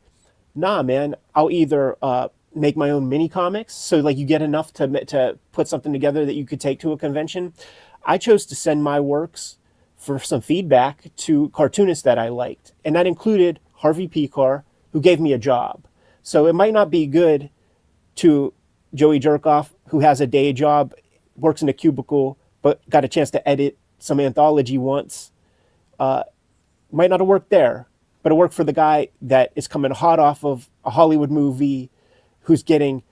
Nah, man, I'll either make my own mini comics, so like you get enough to put something together that you could take to a convention. I chose to send my works for some feedback to cartoonists that I liked, and that included Harvey Pekar, who gave me a job. So it might not be good to Joey Jerkoff, who has a day job, works in a cubicle, but got a chance to edit some anthology once. Might not have worked there, but it worked for the guy that is coming hot off of a Hollywood movie, who's getting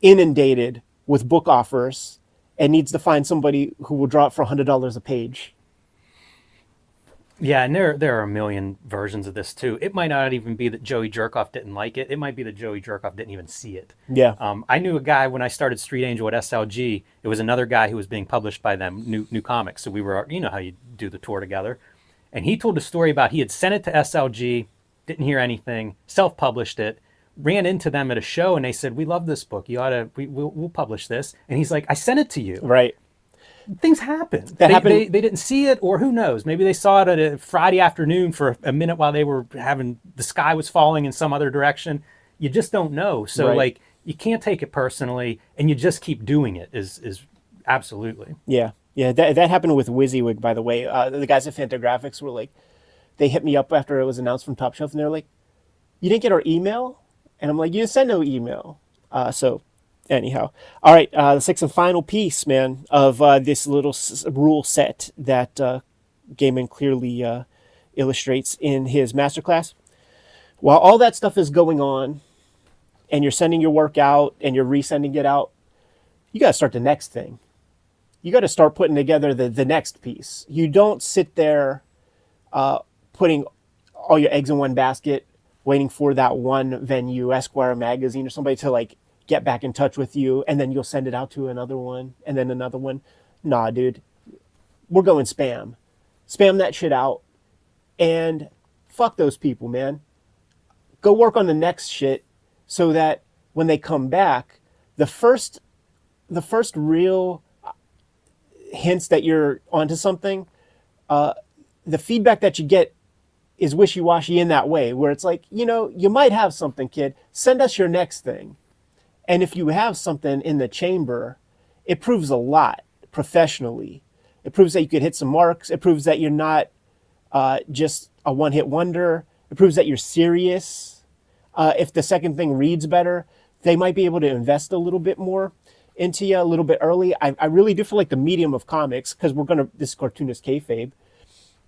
inundated with book offers and needs to find somebody who will draw it for $100 a page. Yeah, and there are a million versions of this too. It might not even be that Joey Jerkoff didn't like it. It might be that Joey Jerkoff didn't even see it. Yeah. I knew a guy when I started Street Angel at SLG. It was another guy who was being published by them, new comics. So we were, you know how you do the tour together. And he told a story about he had sent it to SLG, didn't hear anything, self-published it, ran into them at a show, and they said, "We love this book. You ought to. We'll publish this." And he's like, "I sent it to you." Right. Things happen. Happened. They didn't see it, or who knows? Maybe they saw it at a Friday afternoon for a minute while they were having the sky was falling in some other direction. You just don't know. So Right. like you can't take it personally, and you just keep doing it. Is absolutely. Yeah. Yeah. That happened with WYSIWYG, by the way. The guys at Fantagraphics were like, they hit me up after it was announced from Top Shelf, and they're like, "You didn't get our email?" And I'm like, "You didn't send no email." So anyhow, all right, the sixth and final piece, man, of this little rule set that Gaiman clearly illustrates in his masterclass. While all that stuff is going on, and you're sending your work out and you're resending it out, you got to start the next thing. You got to start putting together the next piece. You don't sit there putting all your eggs in one basket, waiting for that one venue, Esquire magazine or somebody to like get back in touch with you, and then you'll send it out to another one and then another one. Nah, dude, we're going spam. Spam that shit out, and fuck those people, man. Go work on the next shit so that when they come back, the first real hints that you're onto something, the feedback that you get is wishy-washy in that way, where it's like, you know, you might have something, kid. Send us your next thing. And if you have something in the chamber, it proves a lot professionally. It proves that you could hit some marks. It proves that you're not just a one-hit wonder. It proves that you're serious. If the second thing reads better, they might be able to invest a little bit more into you a little bit early. I really do feel like the medium of comics, because this is Cartoonist Kayfabe,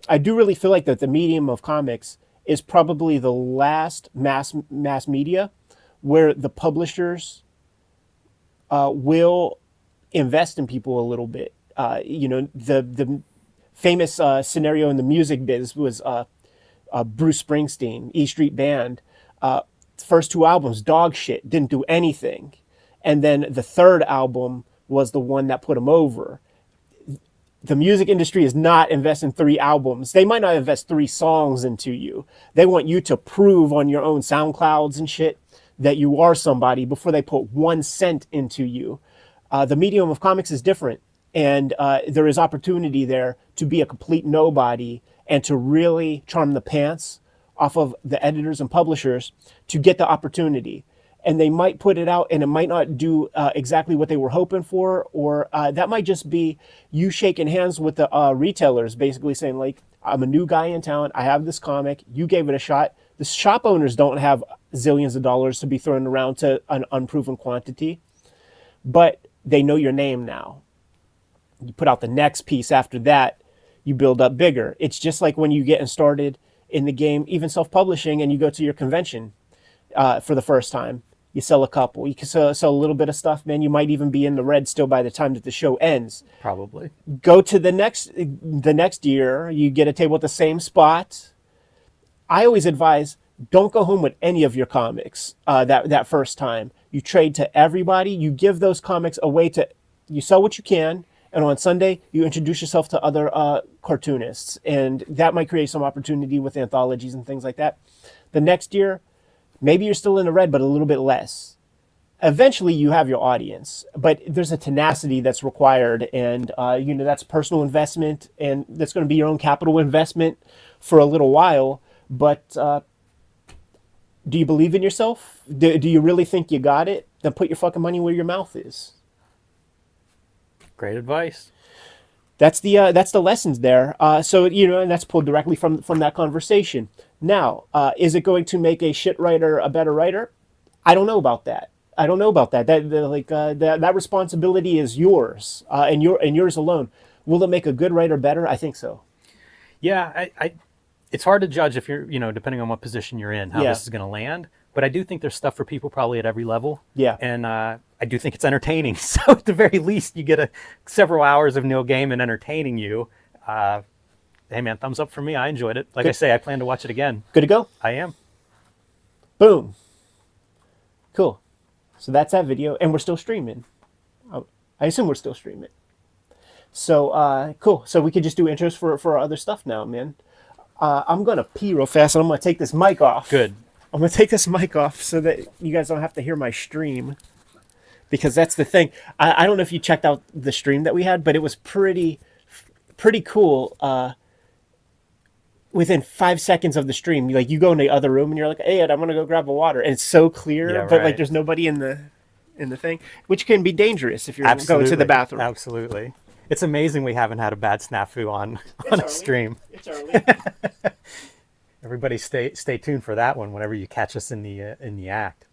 I do really feel like that the medium of comics is probably the last mass media where the publishers will invest in people a little bit. You know, the famous scenario in the music biz was Bruce Springsteen, E Street Band. First two albums, dog shit, didn't do anything. And then the third album was the one that put him over. The music industry is not investing 3 albums. They might not invest 3 songs into you. They want you to prove on your own SoundClouds and shit that you are somebody before they put 1 cent into you. The medium of comics is different. And there is opportunity there to be a complete nobody and to really charm the pants off of the editors and publishers to get the opportunity. And they might put it out and it might not do exactly what they were hoping for, or that might just be you shaking hands with the retailers, basically saying like, I'm a new guy in town, I have this comic, you gave it a shot. The shop owners don't have zillions of dollars to be thrown around to an unproven quantity, but they know your name now. You put out the next piece after that, you build up bigger. It's just like when you getting started in the game, even self-publishing, and you go to your convention for the first time. You sell a couple. You can sell a little bit of stuff, man. You might even be in the red still by the time that the show ends. Probably. Go to the next year. You get a table at the same spot. I always advise, don't go home with any of your comics that first time. You trade to everybody. You give those comics away you sell what you can. And on Sunday, you introduce yourself to other cartoonists. And that might create some opportunity with anthologies and things like that. The next year, maybe you're still in the red, but a little bit less. Eventually, you have your audience, but there's a tenacity that's required, and that's personal investment, and that's going to be your own capital investment for a little while. But do you believe in yourself? Do you really think you got it? Then put your fucking money where your mouth is. Great advice. That's the lessons there. So and that's pulled directly from that conversation. Now, is it going to make a shit writer a better writer? I don't know about that. That responsibility is yours, and yours alone. Will it make a good writer better? I think so. Yeah, it's hard to judge if you're, depending on what position you're in, how this is going to land. But I do think there's stuff for people probably at every level. Yeah. And I do think it's entertaining. So at the very least, you get several hours of Neil Gaiman entertaining you. Hey man, thumbs up for me. I enjoyed it. Like I say, I plan to watch it again. Good to go? I am. Boom. Cool. So that's that video, and we're still streaming. I assume we're still streaming. So cool. So we could just do intros for our other stuff now, man. I'm gonna pee real fast, and I'm gonna take this mic off. Good. I'm gonna take this mic off so that you guys don't have to hear my stream, because that's the thing. I don't know if you checked out the stream that we had, but it was pretty cool. Within 5 seconds of the stream, like you go in the other room and you're like, "Hey, Ed, I'm gonna go grab a water," and it's so clear, Yeah, but like right. there's nobody in the thing, which can be dangerous if you're Absolutely. going to the bathroom. Absolutely. It's amazing we haven't had a bad snafu on a stream. It's early. Everybody stay tuned for that one whenever you catch us in the act.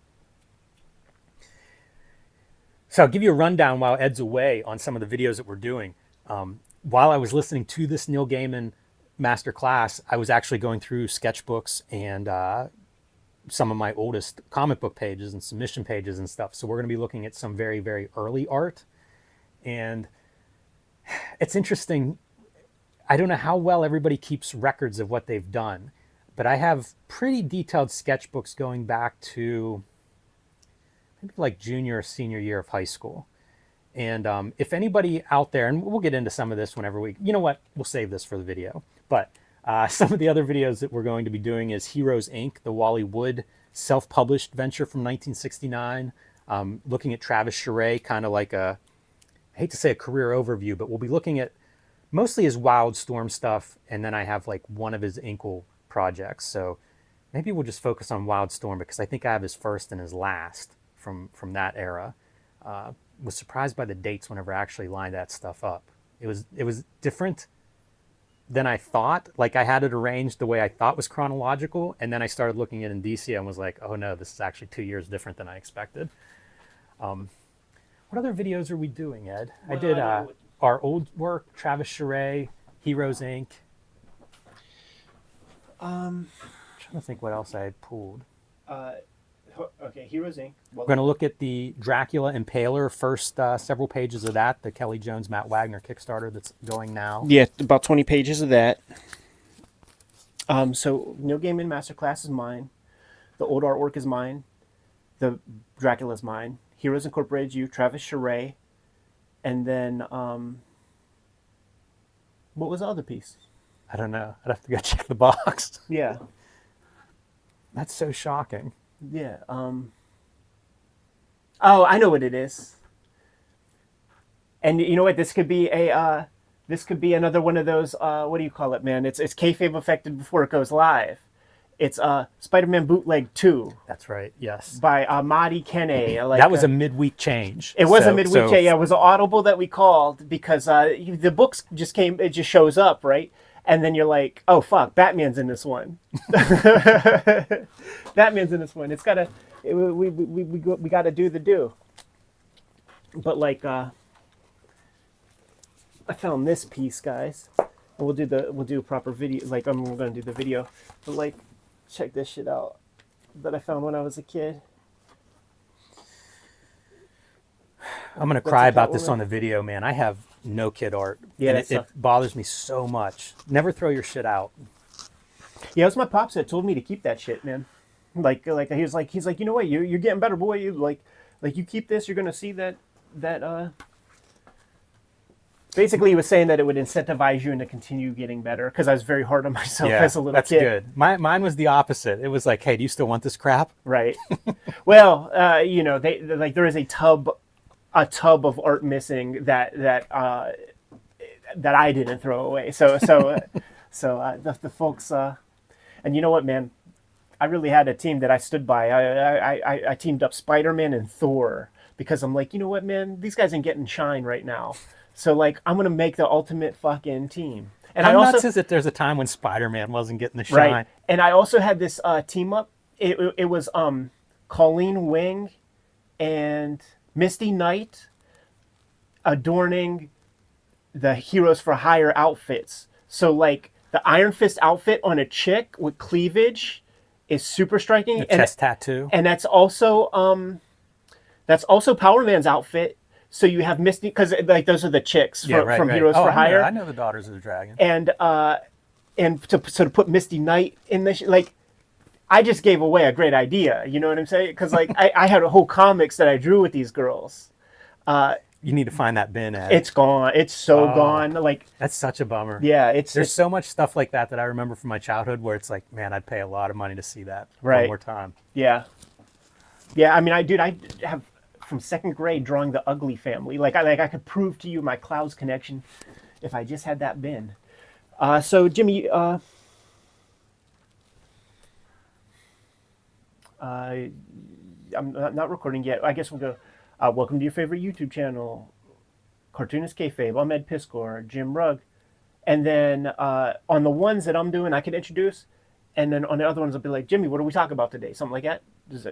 So I'll give you a rundown while Ed's away on some of the videos that we're doing. While I was listening to this Neil Gaiman masterclass, I was actually going through sketchbooks and some of my oldest comic book pages and submission pages and stuff. So we're going to be looking at some very, very early art. And it's interesting. I don't know how well everybody keeps records of what they've done, but I have pretty detailed sketchbooks going back to maybe like junior or senior year of high school. And if anybody out there, and we'll get into some of this whenever you know what, we'll save this for the video. But some of the other videos that we're going to be doing is Heroes Inc., the Wally Wood self-published venture from 1969. Looking at Travis Charest, kind of like I hate to say a career overview, but we'll be looking at mostly his Wildstorm stuff, and then I have like one of his Inkle projects. So maybe we'll just focus on Wildstorm, because I think I have his first and his last from that era. Was surprised by the dates whenever I actually lined that stuff up. It was different than I thought. Like I had it arranged the way I thought was chronological, and then I started looking at Indicia and was like, oh no, this is actually 2 years different than I expected. What other videos are we doing, Ed? I did our old work, Travis Charest, Heroes Inc. I'm trying to think what else I had pulled. Okay, Heroes Inc. We're going to look at the Dracula Impaler, first several pages of that, the Kelly Jones, Matt Wagner Kickstarter that's going now. Yeah, about 20 pages of that. So Neil Gaiman Masterclass is mine. The old artwork is mine. The Dracula is mine. Heroes Incorporated, you, Travis Charest, and then what was the other piece? I don't know. I'd have to go check the box. Yeah. That's so shocking. Yeah. Oh, I know what it is. And you know what? This could be another one of those. What do you call it, man? It's Kayfabe affected before it goes live. It's Spider-Man Bootleg 2. That's right. Yes. By Ahmadi Kene. Like, that was a midweek change. It was a midweek change. Yeah, it was an audible that we called because the books just came. It just shows up, right? And then you're like, oh fuck, Batman's in this one. Batman's in this one. It's gotta. We gotta do the do. But like, I found this piece, guys. And we'll do a proper video. Like, we're gonna do the video. But like, check this shit out that I found when I was a kid. I'm gonna cry about this on the video, man. I have no kid art. Yeah, and it bothers me so much. Never throw your shit out. Yeah, it was my pops that told me to keep that shit, man. Like he's like, you know what, you're getting better, boy. You like you keep this, you're gonna see that. Basically, he was saying that it would incentivize you and to continue getting better, because I was very hard on myself as a little that's kid. Good. Mine was the opposite. It was like, hey, do you still want this crap? Right. Well, you know, they like there is a tub of art missing that I didn't throw away. So the folks, and you know what, man, I really had a team that I stood by. I teamed up Spider-Man and Thor, because I'm like, you know what, man, these guys ain't getting shine right now. So like, I'm gonna make the ultimate fucking team. And How I also nuts is it? There's a time when Spider-Man wasn't getting the shine. right. And I also had this team up. It was Colleen Wing and Misty Knight adorning the Heroes for Hire outfits. So like the Iron Fist outfit on a chick with cleavage is super striking. The chest tattoo. And that's also Power Man's outfit. So you have Misty, because like those are the chicks from Heroes for Hire. I know the Daughters of the Dragon. And and to put Misty Knight in this, like, I just gave away a great idea. You know what I'm saying? Because like I had a whole comics that I drew with these girls. You need to find that bin, Ed. It's gone. It's so gone. Like, that's such a bummer. yeah, There's so much stuff like that I remember from my childhood where it's like, man, I'd pay a lot of money to see that one more time. Yeah. Yeah, I mean, I have from second grade drawing the Ugly Family. Like I could prove to you my Clouds connection if I just had that bin. So Jimmy, I'm not recording yet. I guess we'll go. Welcome to your favorite YouTube channel, Cartoonist Kayfabe. I'm Ed Piskor, Jim Rugg. And then on the ones that I'm doing, I can introduce. And then on the other ones, I'll be like, Jimmy, what do we talk about today? Something like that.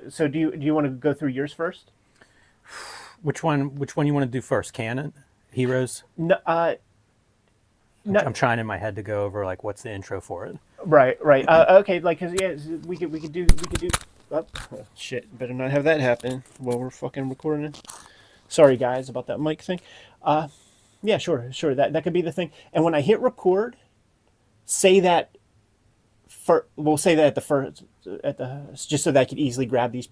So do you want to go through yours first? Which one you want to do first? Canon? Heroes? No, I'm trying in my head to go over like what's the intro for it. Right. Okay, like, cause yeah, we could do. Oh, shit! Better not have that happen while we're fucking recording. Sorry, guys, about that mic thing. Yeah, sure. That could be the thing. And when I hit record, say that. We'll say that just so that I could easily grab these.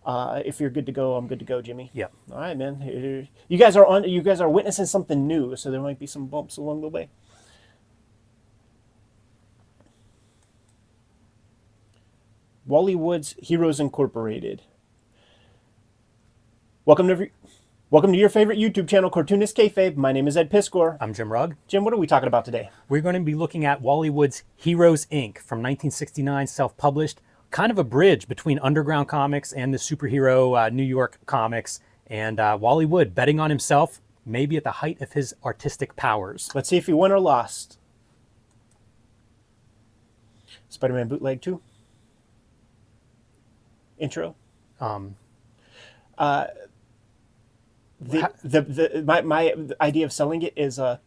If you're good to go, I'm good to go, Jimmy. Yeah. All right, man. You guys are witnessing something new, so there might be some bumps along the way. Wally Wood's Heroes Incorporated. Welcome to your favorite YouTube channel, Cartoonist Kayfabe. My name is Ed Piskor. I'm Jim Rugg. Jim, what are we talking about today? We're going to be looking at Wally Wood's Heroes Inc. from 1969, self-published. Kind of a bridge between underground comics and the superhero New York comics. And Wally Wood betting on himself, maybe at the height of his artistic powers. Let's see if he won or lost. Spider-Man Bootleg 2. Intro. My idea of selling it is and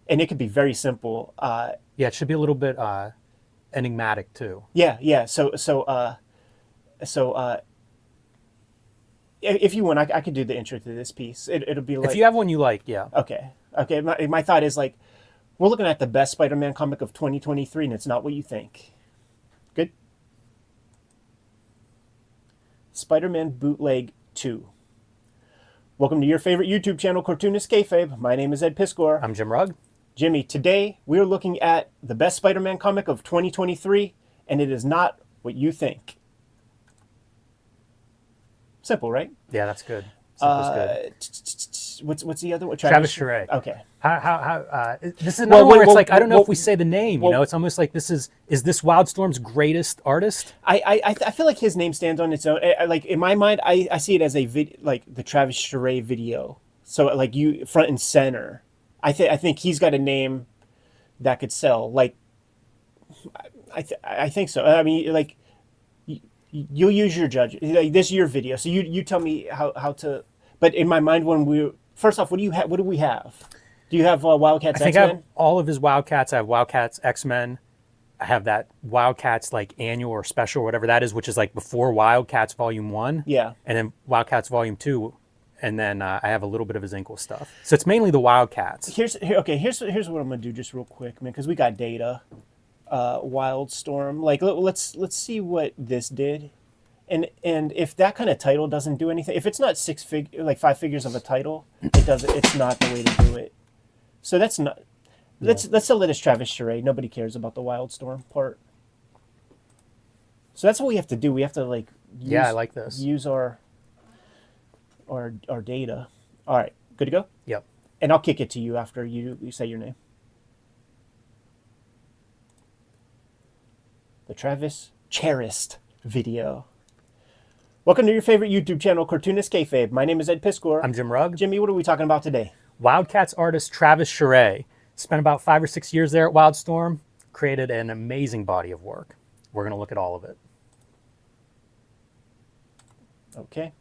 it could be very simple. Yeah, it should be a little bit enigmatic too. Yeah. So if you want, I could do the intro to this piece. It'll be like, if you have one you like, yeah. Okay. My thought is like, we're looking at the best Spider-Man comic of 2023, and it's not what you think. Good. Spider-Man Bootleg 2. Welcome to your favorite YouTube channel, Cartoonist Kayfabe. My name is Ed Piskor. I'm Jim Rugg. Jimmy, today we are looking at the best Spider-Man comic of 2023, and it is not what you think. Simple, right? Yeah, that's good. Simple's good. What's the other one? Travis Charest. Okay. This is another where it's like, I don't know if we say the name, you know, it's almost like is this Wildstorm's greatest artist? I feel like his name stands on its own. Like in my mind, I see it as like the Travis Charest video. So like you front and center. I think he's got a name that could sell. Like I think so. I mean, like you'll use your judge. Like, this is your video, so you tell me how to. But in my mind, first off, what do you have? What do we have? Do you have Wildcats X-Men? I have all of his Wildcats. I have Wildcats X-Men. I have that Wildcats like annual or special or whatever that is, which is like before Wildcats Volume 1. Yeah. And then Wildcats Volume 2. And then I have a little bit of his Inkle stuff. So it's mainly the Wildcats. Here's what I'm gonna do just real quick, man, because we got data. Wildstorm. Like let's see what this did. And if that kind of title doesn't do anything, if it's not 5 figures of a title, it's not the way to do it. So that's not. Let's sell it as Travis Charest. Nobody cares about the Wildstorm part. So that's what we have to do. We have to like. I like this. Use our data. All right, good to go. Yep. And I'll kick it to you after you say your name. The Travis Charest video. Welcome to your favorite YouTube channel, Cartoonist Kayfabe. My name is Ed Piskor. I'm Jim Rugg. Jimmy, what are we talking about today? Wildcats artist Travis Charest spent about 5 or 6 years there at Wildstorm, created an amazing body of work. We're going to look at all of it. Okay.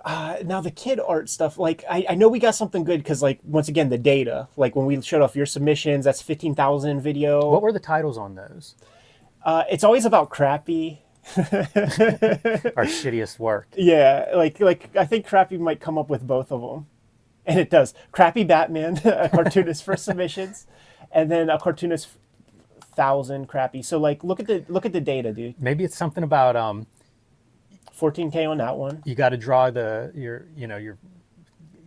Now the kid art stuff, like I know we got something good because, like, once again, the data. Like when we showed off your submissions, that's 15,000 video. What were the titles on those? It's always about crappy. Our shittiest work. Yeah, like I think Crappy might come up with both of them, and it does. Crappy Batman, a cartoonist for submissions, And then a Cartoonist 1,000 crappy. So like, look at the data, dude. Maybe it's something about 14K on that one. you got to draw you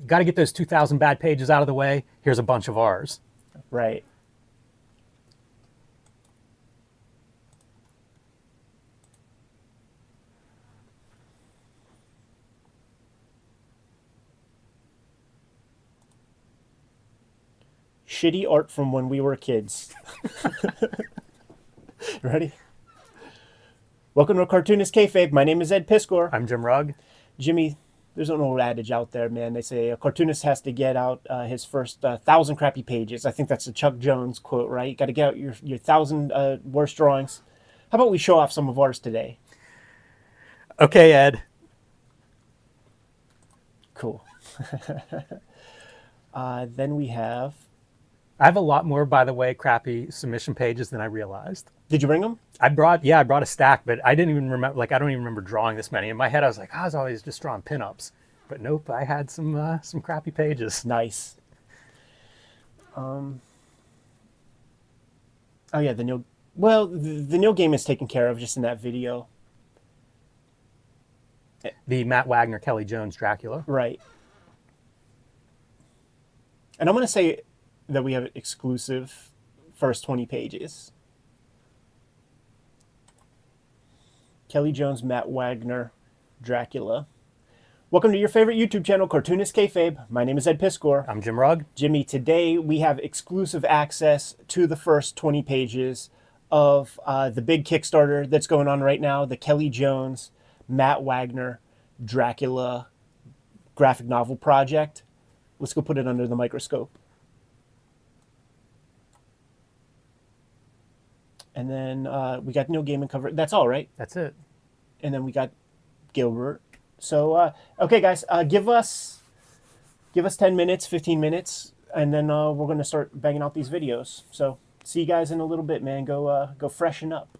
got to get those 2,000 bad pages out of the way. Here's a bunch of ours. Right. Shitty art from when we were kids. Ready? Welcome to Cartoonist Kayfabe. My name is Ed Piskor. I'm Jim Rugg. Jimmy, there's an old adage out there, man. They say a cartoonist has to get out his first 1,000 crappy pages. I think that's a Chuck Jones quote, right? You got to get out your 1,000 worst drawings. How about we show off some of ours today? Okay, Ed. Cool. Then we have... I have a lot more, by the way, crappy submission pages than I realized. Did you bring them? I brought a stack, but I didn't even remember, I don't even remember drawing this many. In my head, I was like, I was always just drawing pinups. But nope, I had some crappy pages. Nice. Oh yeah, the Neil Gaiman is taken care of just in that video. The Matt Wagner, Kelly Jones, Dracula. Right. And I'm going to say that we have exclusive first 20 pages. Kelly Jones, Matt Wagner, Dracula. Welcome to your favorite YouTube channel, Cartoonist Kayfabe. My name is Ed Piskor. I'm Jim Rugg. Jimmy, today we have exclusive access to the first 20 pages of the big Kickstarter that's going on right now, the Kelly Jones, Matt Wagner, Dracula graphic novel project. Let's go put it under the microscope. And then we got Neil Gaiman cover. That's all, right? That's it. And then we got Gilbert. So, okay, guys, give us 10 minutes, 15 minutes, and then we're going to start banging out these videos. So see you guys in a little bit, man. Go freshen up.